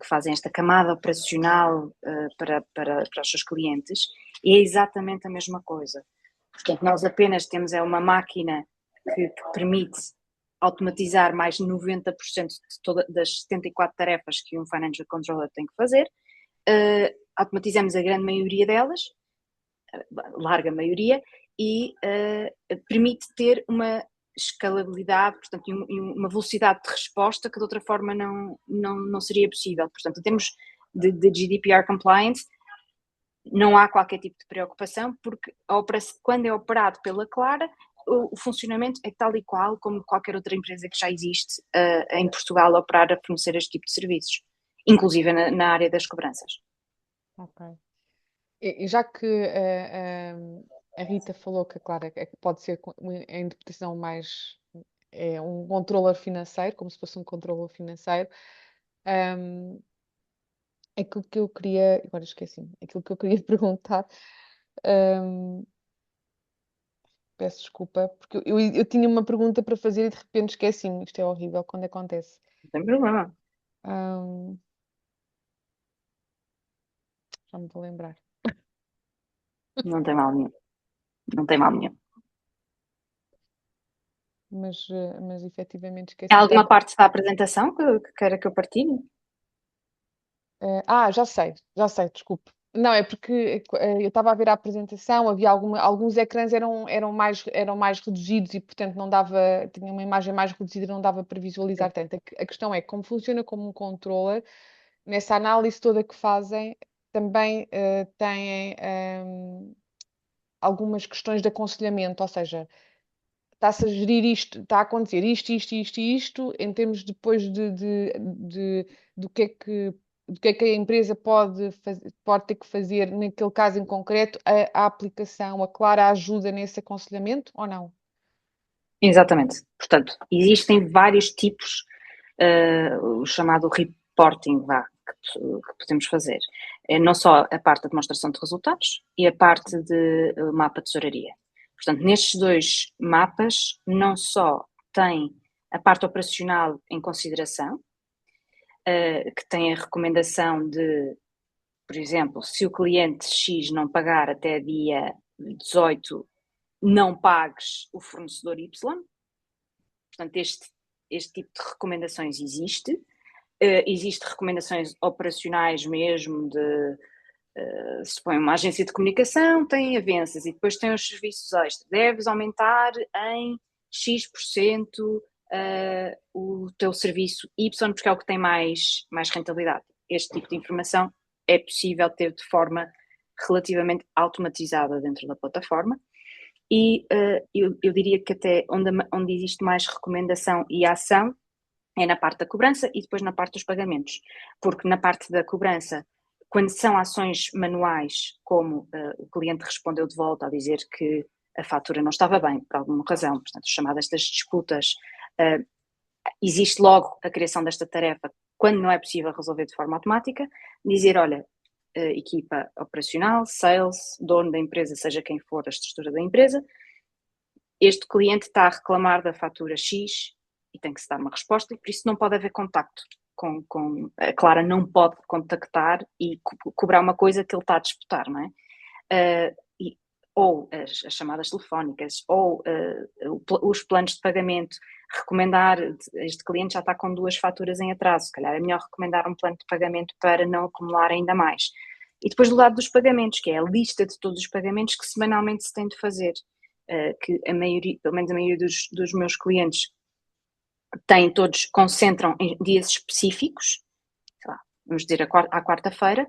que fazem esta camada operacional para os seus clientes, e é exatamente a mesma coisa. Portanto, nós apenas temos uma máquina que permite automatizar mais de 90% das 74 tarefas que um Financial Controller tem que fazer. Automatizamos a grande maioria delas, larga maioria, e permite ter uma escalabilidade, portanto, e uma velocidade de resposta que de outra forma não seria possível. Portanto, em termos de GDPR compliance, não há qualquer tipo de preocupação, porque quando é operado pela Clara, o funcionamento é tal e qual como qualquer outra empresa que já existe em Portugal a operar, a fornecer este tipo de serviços. inclusive na área das cobranças. Ok. E já que a Rita falou que, claro, é que pode ser a interpretação mais um controller financeiro, como se fosse um controller financeiro, hum, aquilo que eu queria, agora esqueci, aquilo que eu queria perguntar, hum, peço desculpa, porque eu tinha uma pergunta para fazer e de repente esqueci-me. Isto é horrível quando acontece. Não tem problema, Hum, já me vou lembrar. não tem mal nenhum. Não tem mal nenhum. Mas efetivamente Há esqueci-me. alguma parte da apresentação que queira que eu partilhe? Já sei, desculpe. Não, é porque eu estava a ver a apresentação, havia alguns ecrãs eram mais reduzidos e, portanto, não dava, tinha uma imagem mais reduzida, não dava para visualizar tanto. A questão é como funciona como um controller, nessa análise toda que fazem, também têm algumas questões de aconselhamento, ou seja, está-se a gerir isto, está a acontecer isto, em termos depois do que é que, do que é que a empresa pode ter que fazer naquele caso em concreto, a aplicação, a clara ajuda nesse aconselhamento ou não? Exatamente. Portanto, existem vários tipos, o chamado reporting, que podemos fazer. É não só a parte da demonstração de resultados e a parte de mapa de tesouraria. Portanto, nestes dois mapas, não só tem a parte operacional em consideração, que tem a recomendação de, por exemplo, se o cliente X não pagar até dia 18, não pagues o fornecedor Y. Portanto, este tipo de recomendações existe. Existem recomendações operacionais mesmo de se põe uma agência de comunicação, tem avanças e depois tem os serviços extras. Deves aumentar em X% o teu serviço Y, porque é o que tem mais rentabilidade. Este tipo de informação é possível ter de forma relativamente automatizada dentro da plataforma. E eu diria que até onde existe mais recomendação e ação é na parte da cobrança e depois na parte dos pagamentos. Porque na parte da cobrança, quando são ações manuais, como o cliente respondeu de volta a dizer que a fatura não estava bem, por alguma razão, portanto, chamadas das disputas, existe logo a criação desta tarefa quando não é possível resolver de forma automática, dizer, olha, equipa operacional, sales, dono da empresa, seja quem for a estrutura da empresa, este cliente está a reclamar da fatura X e tem que se dar uma resposta e por isso não pode haver contacto a Clara não pode contactar e cobrar uma coisa que ele está a disputar, não é? Ou as chamadas telefónicas, ou os planos de pagamento, recomendar, este cliente já está com 2 faturas em atraso, se calhar é melhor recomendar um plano de pagamento para não acumular ainda mais. E depois do lado dos pagamentos, que é a lista de todos os pagamentos que semanalmente se tem de fazer, que a maioria, pelo menos a maioria dos meus clientes todos concentram em dias específicos, sei lá, vamos dizer à quarta-feira,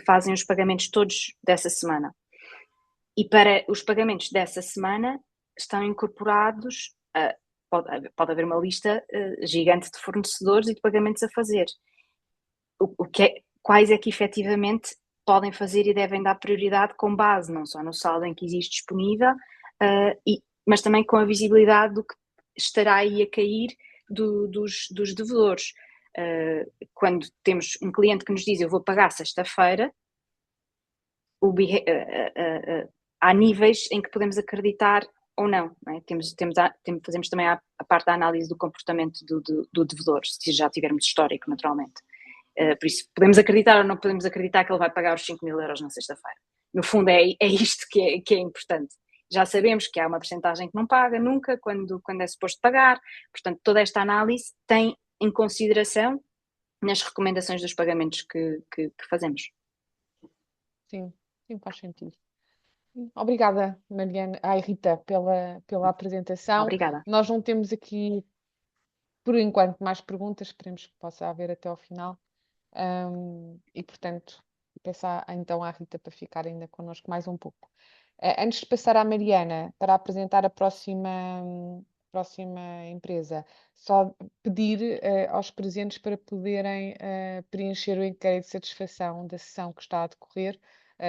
fazem os pagamentos todos dessa semana. E para os pagamentos dessa semana estão incorporados, pode haver uma lista gigante de fornecedores e de pagamentos a fazer. Quais é que efetivamente podem fazer e devem dar prioridade com base não só no saldo em que existe disponível, mas também com a visibilidade do que estará aí a cair dos devedores. Quando temos um cliente que nos diz eu vou pagar sexta-feira, há níveis em que podemos acreditar ou não, não é? Fazemos também a parte da análise do comportamento do devedor, se já tivermos histórico, naturalmente. Por isso, podemos acreditar ou não podemos acreditar que ele vai pagar os 5.000 euros na sexta-feira. No fundo, é isto que é importante. Já sabemos que há uma percentagem que não paga nunca, quando é suposto pagar. Portanto, toda esta análise tem em consideração nas recomendações dos pagamentos que fazemos. Sim, faz sentido. Obrigada, Mariana, Rita, pela apresentação. Obrigada. Nós não temos aqui, por enquanto, mais perguntas, esperemos que possa haver até ao final. E, portanto, peço então à Rita para ficar ainda connosco mais um pouco. Antes de passar à Mariana para apresentar a próxima próxima empresa. Só pedir aos presentes para poderem preencher o inquérito de satisfação da sessão que está a decorrer.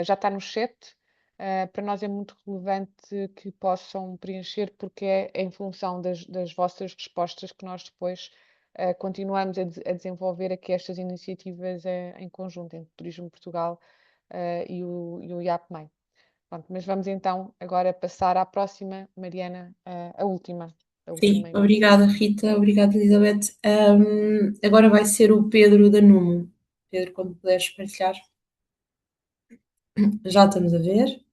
Já está no chat. Para nós é muito relevante que possam preencher, porque é em função das vossas respostas que nós depois continuamos a desenvolver aqui estas iniciativas em conjunto entre Turismo Portugal e o IAPMEI. Pronto, mas vamos então agora passar à próxima, Mariana, a última. Sim, obrigada Rita, obrigada Elizabeth. Agora vai ser o Pedro da Numo. Pedro, quando puderes partilhar. Já estamos a ver.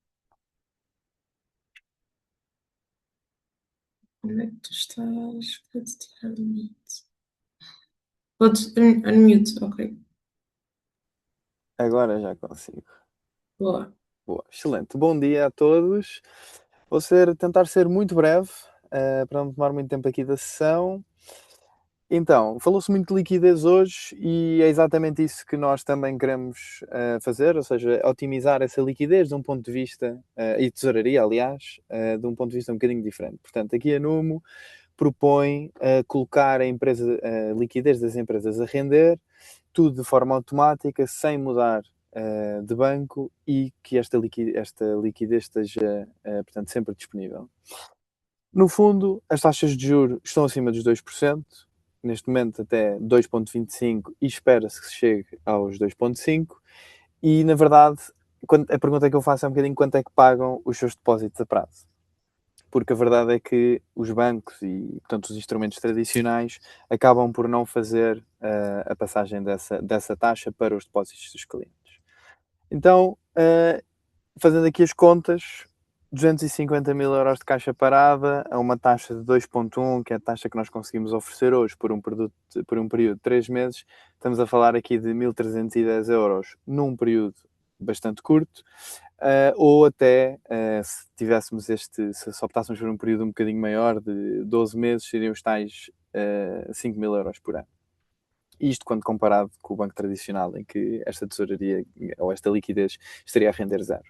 Onde é que tu estás? Vou-te tirar o mute. Vou-te unmute, ok. Agora já consigo. Boa. Boa, excelente. Bom dia a todos. Vou tentar ser muito breve, para não tomar muito tempo aqui da sessão. Então, falou-se muito de liquidez hoje e é exatamente isso que nós também queremos fazer, ou seja, otimizar essa liquidez de um ponto de vista, e tesouraria, aliás, de um ponto de vista um bocadinho diferente. Portanto, aqui a Numo propõe colocar a liquidez das empresas a render, tudo de forma automática, sem mudar de banco e que esta liquidez esteja, portanto, sempre disponível. No fundo, as taxas de juros estão acima dos 2%, neste momento até 2,25% e espera-se que se chegue aos 2,5%. E, na verdade, a pergunta que eu faço é um bocadinho quanto é que pagam os seus depósitos a prazo. Porque a verdade é que os bancos e, portanto, os instrumentos tradicionais acabam por não fazer a passagem dessa taxa para os depósitos dos clientes. Então, fazendo aqui as contas, 250 mil euros de caixa parada a uma taxa de 2,1, que é a taxa que nós conseguimos oferecer hoje por um período de 3 meses, estamos a falar aqui de 1.310 euros num período bastante curto, ou até, se optássemos por um período um bocadinho maior, de 12 meses, seriam os tais 5 mil euros por ano. Isto quando comparado com o banco tradicional, em que esta tesouraria ou esta liquidez estaria a render zero.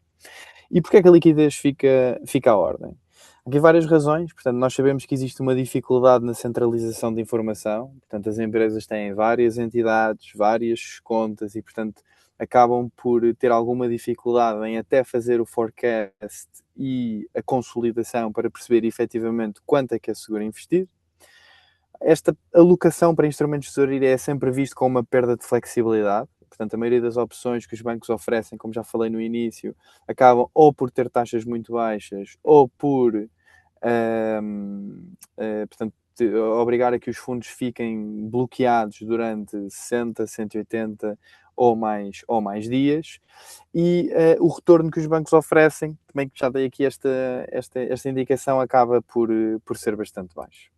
E porquê é que a liquidez fica à ordem? Há aqui várias razões. Portanto, nós sabemos que existe uma dificuldade na centralização de informação. Portanto, as empresas têm várias entidades, várias contas e, portanto, acabam por ter alguma dificuldade em até fazer o forecast e a consolidação para perceber efetivamente quanto é que é seguro investir. Esta alocação para instrumentos de tesouraria é sempre visto como uma perda de flexibilidade. Portanto, a maioria das opções que os bancos oferecem, como já falei no início, acabam ou por ter taxas muito baixas ou por, portanto, obrigar a que os fundos fiquem bloqueados durante 60, 180 ou mais dias. E o retorno que os bancos oferecem, também que já dei aqui esta indicação, acaba por ser bastante baixo.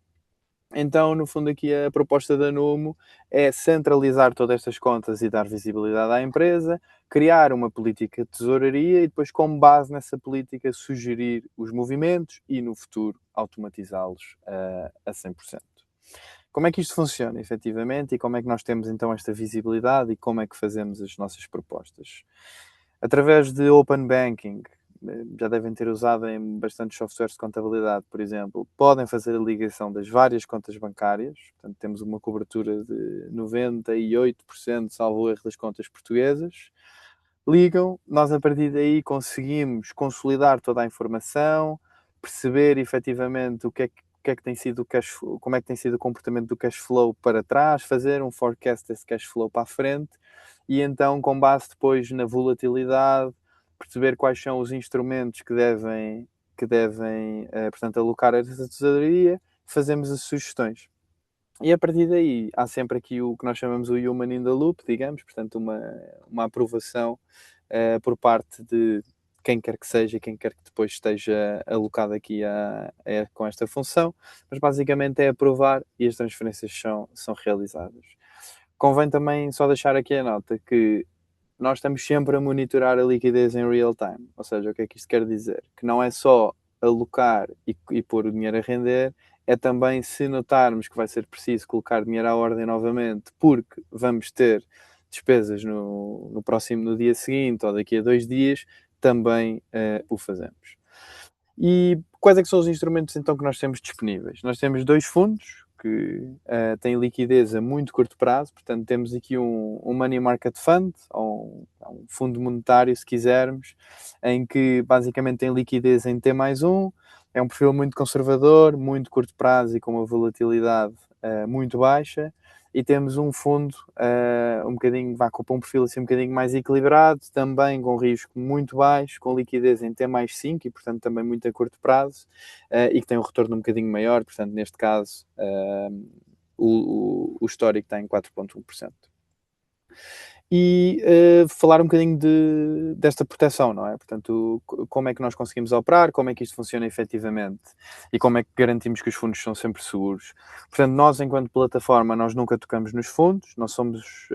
Então, no fundo, aqui a proposta da Numo é centralizar todas estas contas e dar visibilidade à empresa, criar uma política de tesouraria e depois, com base nessa política, sugerir os movimentos e, no futuro, automatizá-los a 100%. Como é que isto funciona, efetivamente, e como é que nós temos, então, esta visibilidade e como é que fazemos as nossas propostas? Através de Open Banking, já devem ter usado em bastantes softwares de contabilidade, por exemplo, podem fazer a ligação das várias contas bancárias. Portanto, temos uma cobertura de 98%, salvo erro, das contas portuguesas. Ligam, nós a partir daí conseguimos consolidar toda a informação, perceber efetivamente o que é que tem sido o cash flow, como é que tem sido o comportamento do cash flow para trás, fazer um forecast desse cash flow para a frente e então, com base depois na volatilidade, perceber quais são os instrumentos que devem portanto, alocar a essa tesouraria, fazemos as sugestões. E a partir daí, há sempre aqui o que nós chamamos o human in the loop, digamos, portanto, uma aprovação por parte de quem quer que seja, quem quer que depois esteja alocado aqui com esta função, mas basicamente é aprovar e as transferências são realizadas. Convém também só deixar aqui a nota que nós estamos sempre a monitorar a liquidez em real time. Ou seja, o que é que isto quer dizer? Que não é só alocar e pôr o dinheiro a render, é também se notarmos que vai ser preciso colocar dinheiro à ordem novamente, porque vamos ter despesas no dia seguinte ou daqui a 2 dias, também o fazemos. E quais é que são os instrumentos então que nós temos disponíveis? Nós temos 2 fundos que têm liquidez a muito curto prazo, portanto temos aqui um Money Market Fund, ou um fundo monetário, se quisermos, em que basicamente tem liquidez em T+1, é um perfil muito conservador, muito curto prazo e com uma volatilidade muito baixa. E temos um fundo um bocadinho, com um perfil assim um bocadinho mais equilibrado, também com risco muito baixo, com liquidez em T+5 e, portanto, também muito a curto prazo, e que tem um retorno um bocadinho maior, portanto, neste caso, o histórico está em 4,1%. E falar um bocadinho desta proteção, não é? Portanto, como é que nós conseguimos operar, como é que isto funciona efetivamente e como é que garantimos que os fundos são sempre seguros. Portanto, nós, enquanto plataforma, nós nunca tocamos nos fundos, nós somos,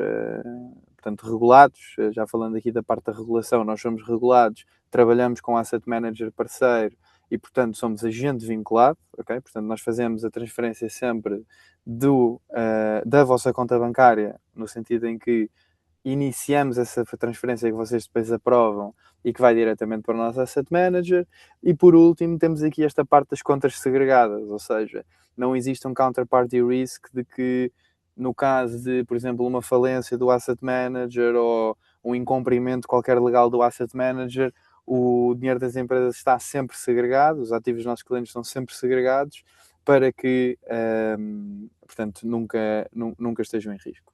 portanto, regulados, já falando aqui da parte da regulação, nós somos regulados, trabalhamos com asset manager parceiro e, portanto, somos agente vinculado, ok? Portanto, nós fazemos a transferência sempre da vossa conta bancária, no sentido em que iniciamos essa transferência que vocês depois aprovam e que vai diretamente para o nosso asset manager. E por último temos aqui esta parte das contas segregadas, ou seja, não existe um counterparty risk de que no caso de, por exemplo, uma falência do asset manager ou um incumprimento qualquer legal do asset manager, o dinheiro das empresas está sempre segregado, os ativos dos nossos clientes são sempre segregados para que, portanto, nunca estejam em risco.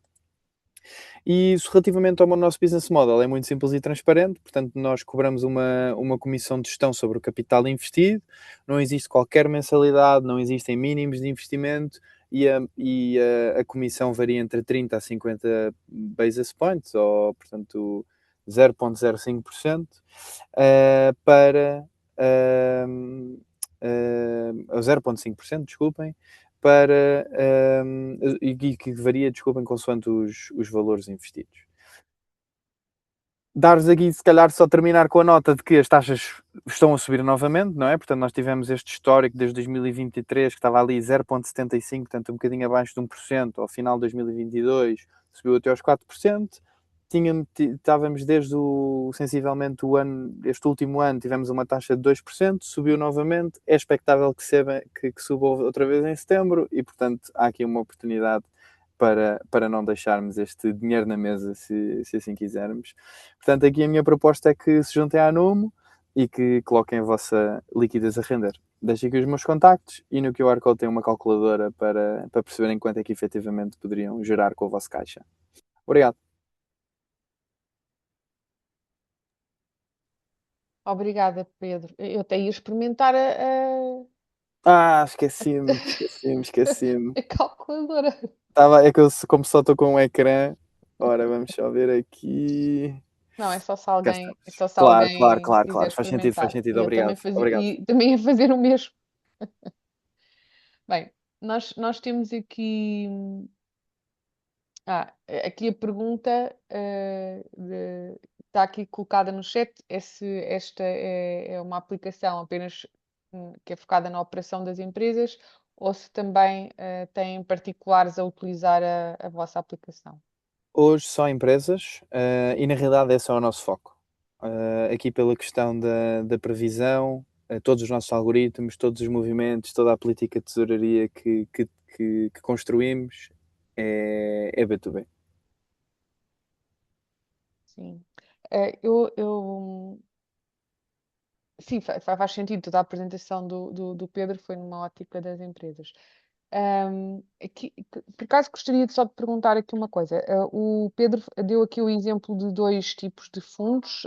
E isso relativamente ao nosso business model é muito simples e transparente, portanto nós cobramos uma comissão de gestão sobre o capital investido, não existe qualquer mensalidade, não existem mínimos de investimento e a comissão varia entre 30 a 50 basis points, ou portanto 0,05%, para 0,5%, desculpem, e que varia, desculpem, consoante os valores investidos. Dar-vos aqui, se calhar, só terminar com a nota de que as taxas estão a subir novamente, não é? Portanto, nós tivemos este histórico desde 2023, que estava ali 0,75%, portanto, um bocadinho abaixo de 1%, ao final de 2022 subiu até aos 4%. Estávamos desde sensivelmente este último ano, tivemos uma taxa de 2%, subiu novamente, é expectável que suba outra vez em setembro e, portanto, há aqui uma oportunidade para não deixarmos este dinheiro na mesa, se assim quisermos. Portanto, aqui a minha proposta é que se juntem à Numo e que coloquem a vossa liquidez a render. Deixem aqui os meus contactos e no QR Code tem uma calculadora para perceberem quanto é que efetivamente poderiam gerar com a vossa caixa. Obrigado. Obrigada, Pedro. Eu até ia experimentar Esqueci-me. a calculadora. É que eu, como só estou com um ecrã, ora, vamos só ver aqui. Não, é só se alguém Claro. quiser Faz experimentar. sentido. E eu Obrigado. também ia fazer o mesmo. Bem, nós temos aqui. Aqui a pergunta está aqui colocada no chat, é se esta é uma aplicação apenas que é focada na operação das empresas ou se também têm particulares a utilizar a vossa aplicação. Hoje só empresas e na realidade esse é o nosso foco. Aqui pela questão da previsão, todos os nossos algoritmos, todos os movimentos, toda a política de tesouraria que construímos é B2B. Sim. Sim, faz sentido. Toda a apresentação do Pedro foi numa ótica das empresas. Por acaso gostaria só de perguntar aqui uma coisa. O Pedro deu aqui o exemplo de 2 tipos de fundos.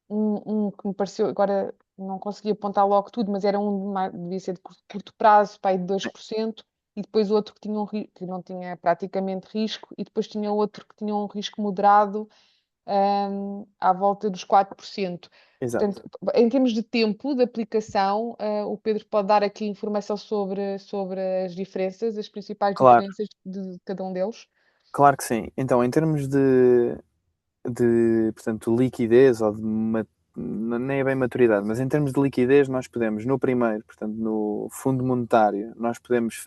Um que me pareceu, agora não consegui apontar logo tudo, mas era devia ser de curto prazo, pai de 2%, e depois outro que não tinha praticamente risco, e depois tinha outro que tinha um risco moderado, à volta dos 4%. Exato. Portanto, em termos de tempo de aplicação, o Pedro pode dar aqui informação sobre as diferenças, as principais Claro. diferenças de cada um deles? Claro que sim. Então, em termos de portanto, liquidez ou nem é bem maturidade, mas em termos de liquidez nós podemos, no primeiro, portanto, no fundo monetário, nós podemos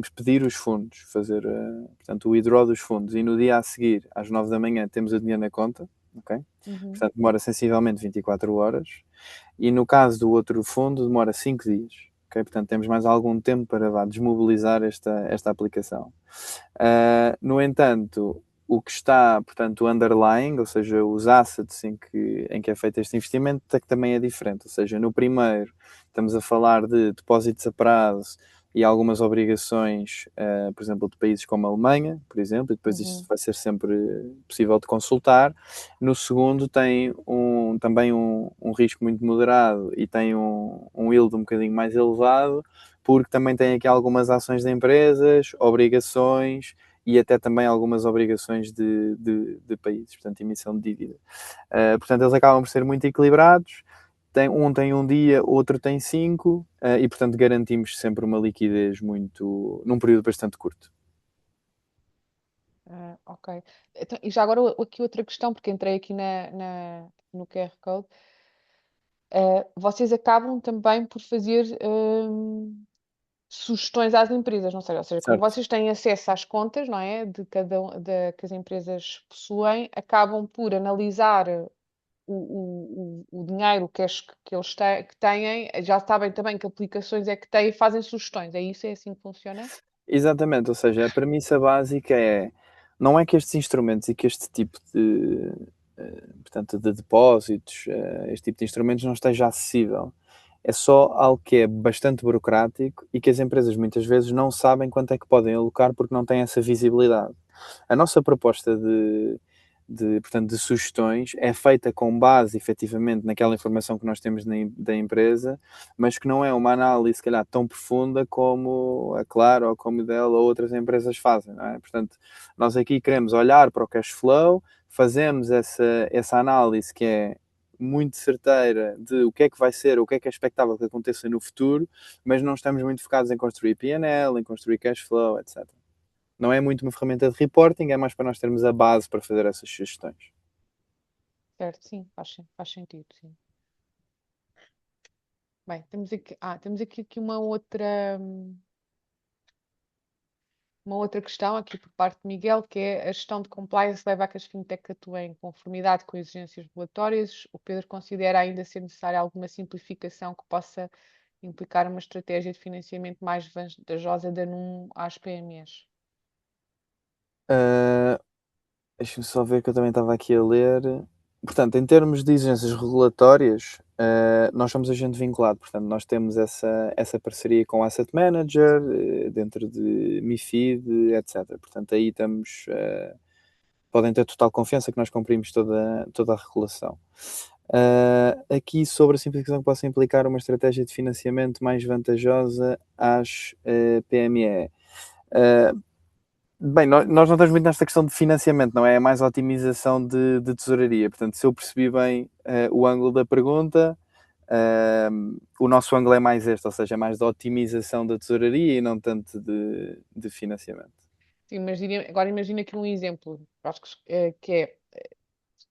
pedir os fundos, fazer, portanto, o withdraw dos fundos e no dia a seguir, às 9 da manhã, temos o dinheiro na conta, ok? Uhum. Portanto, demora sensivelmente 24 horas. E no caso do outro fundo demora 5 dias. Okay? Portanto, temos mais algum tempo para desmobilizar esta aplicação. No entanto, o que está, portanto, o underlying, ou seja, os assets em que é feito este investimento, é que também é diferente. Ou seja, no primeiro, estamos a falar de depósitos a prazo e algumas obrigações, por exemplo, de países como a Alemanha, por exemplo, e depois isto vai ser sempre possível de consultar. No segundo, tem também um risco muito moderado e tem um yield um bocadinho mais elevado, porque também tem aqui algumas ações de empresas, obrigações e até também algumas obrigações de países, portanto, emissão de dívida. Portanto, eles acabam por ser muito equilibrados. Um tem um dia, outro tem 5, e portanto garantimos sempre uma liquidez num período bastante curto. Ok. Então, e já agora aqui outra questão, porque entrei aqui no QR Code. Vocês acabam também por fazer sugestões às empresas, não sei, ou seja, como Certo. vocês têm acesso às contas, não é, de que as empresas possuem, acabam por analisar o dinheiro, o cash que eles que têm, já sabem também que aplicações é que têm e fazem sugestões. É isso? É assim que funciona? Exatamente, ou seja, a premissa básica não é que estes instrumentos e que este tipo portanto, de depósitos, este tipo de instrumentos não esteja acessível. É só algo que é bastante burocrático e que as empresas muitas vezes não sabem quanto é que podem alocar porque não têm essa visibilidade. A nossa proposta portanto, de sugestões é feita com base, efetivamente, naquela informação que nós temos da empresa, mas que não é uma análise, se calhar, tão profunda como a Claro ou como dela ou outras empresas fazem, não é? Portanto, nós aqui queremos olhar para o cash flow, fazemos essa análise que é muito certeira de o que é que vai ser, o que é expectável que aconteça no futuro, mas não estamos muito focados em construir P&L, em construir cash flow, etc. Não é muito uma ferramenta de reporting, é mais para nós termos a base para fazer essas sugestões. Certo, sim, faz sentido, sim. Bem, temos aqui uma outra questão aqui por parte de Miguel, que é a gestão de compliance leva a que as fintech atuem em conformidade com exigências regulatórias. O Pedro considera ainda ser necessária alguma simplificação que possa implicar uma estratégia de financiamento mais vantajosa da NUM às PMEs. Deixa-me só ver que eu também estava aqui a ler. Portanto, em termos de exigências regulatórias, nós somos agente vinculado, portanto, nós temos essa parceria com o Asset Manager, dentro de MiFID, etc. Portanto, aí podem ter total confiança que nós cumprimos toda a regulação. Aqui sobre a simplificação que possa implicar uma estratégia de financiamento mais vantajosa às PME. Bem, nós não estamos muito nesta questão de financiamento, não é? É mais a otimização de tesouraria. Portanto, se eu percebi bem o ângulo da pergunta, o nosso ângulo é mais este, ou seja, é mais da otimização da tesouraria e não tanto de financiamento. Sim, agora imagina aqui um exemplo, acho que é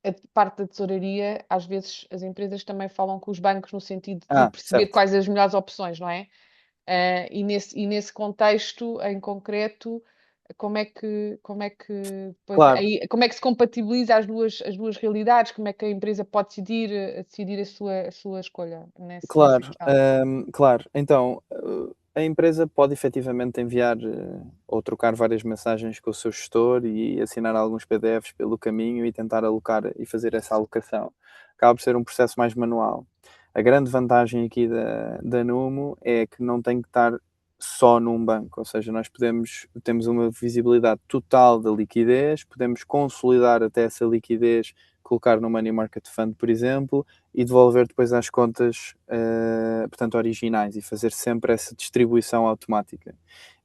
a parte da tesouraria, às vezes as empresas também falam com os bancos no sentido de perceber Certo. quais as melhores opções, não é? E nesse contexto em concreto, depois, Claro, como é que se compatibiliza as duas realidades? Como é que a empresa pode decidir a sua escolha nessa claro, questão? claro. Então, a empresa pode efetivamente enviar ou trocar várias mensagens com o seu gestor e assinar alguns PDFs pelo caminho e tentar alocar e fazer essa alocação. Acaba por ser um processo mais manual. A grande vantagem aqui da Numo é que não tem que estar só num banco, ou seja, temos uma visibilidade total da liquidez, podemos consolidar até essa liquidez, colocar no Money Market Fund, por exemplo, e devolver depois às contas, portanto, originais e fazer sempre essa distribuição automática.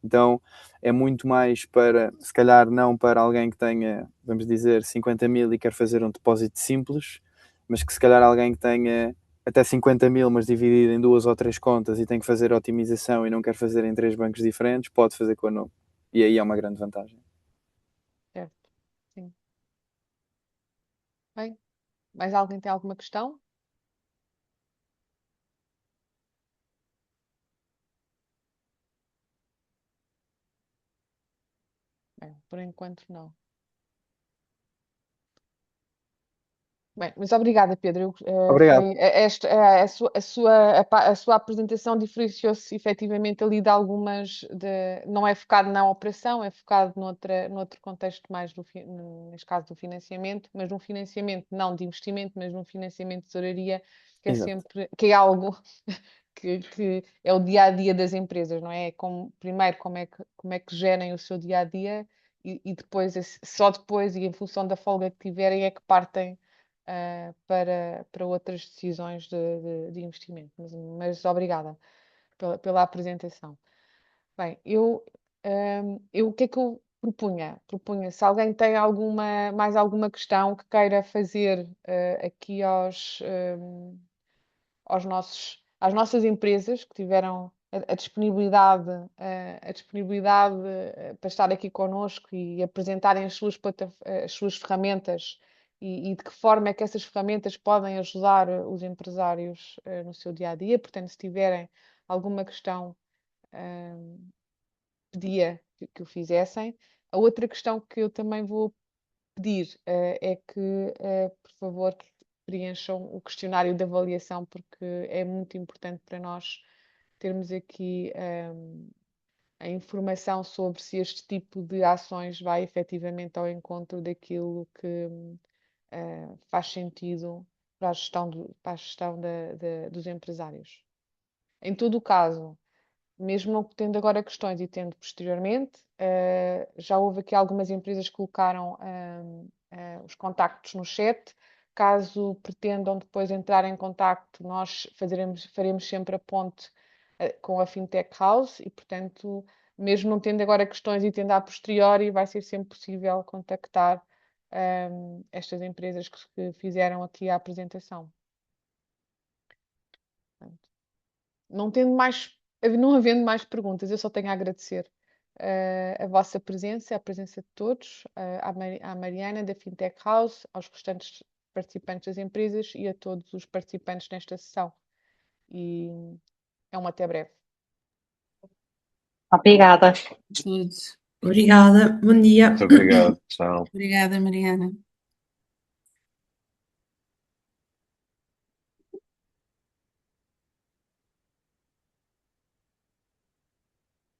Então, é muito mais para, se calhar não para alguém que tenha, vamos dizer, 50 mil e quer fazer um depósito simples, mas que se calhar alguém que tenha até 50 mil, mas dividido em 2 ou 3 contas e tem que fazer otimização e não quer fazer em 3 bancos diferentes, pode fazer com a Numo. E aí é uma grande vantagem. Certo, sim. Bem, mais alguém tem alguma questão? Bem, por enquanto não. Bem, mas obrigada, Pedro. Obrigado. A sua apresentação diferenciou-se efetivamente ali de algumas. Não é focado na operação, é focado noutro contexto mais, neste caso, do financiamento, mas num financiamento não de investimento, mas num financiamento de tesouraria, que é Exato. sempre, que é algo que é o dia a dia das empresas, não é? Primeiro, como é que gerem o seu dia a dia e depois, só depois, e em função da folga que tiverem, é que partem para outras decisões de investimento. Mas obrigada pela apresentação. Bem, o que é que eu propunha? Propunha, se alguém tem mais alguma questão que queira fazer aqui às nossas empresas que tiveram a disponibilidade para estar aqui connosco e apresentarem as suas ferramentas e de que forma é que essas ferramentas podem ajudar os empresários no seu dia a dia. Portanto, se tiverem alguma questão, pedia que o fizessem. A outra questão que eu também vou pedir é que, por favor, que preencham o questionário de avaliação, porque é muito importante para nós termos aqui a informação sobre se este tipo de ações vai efetivamente ao encontro daquilo que faz sentido para a gestão, para a gestão dos empresários. Em todo o caso, mesmo não tendo agora questões e tendo posteriormente, já houve aqui algumas empresas que colocaram os contactos no chat. Caso pretendam depois entrar em contacto, nós faremos sempre a ponte com a Fintech House e, portanto, mesmo não tendo agora questões e tendo a posteriori, vai ser sempre possível contactar estas empresas que fizeram aqui a apresentação. Portanto, não havendo mais perguntas, eu só tenho a agradecer a vossa presença, a presença de todos, à Mariana da Fintech House, aos restantes participantes das empresas e a todos os participantes nesta sessão. E é um até breve. Obrigada. Tudo. Obrigada, bom dia. Muito obrigado. Tchau. Obrigada, Mariana.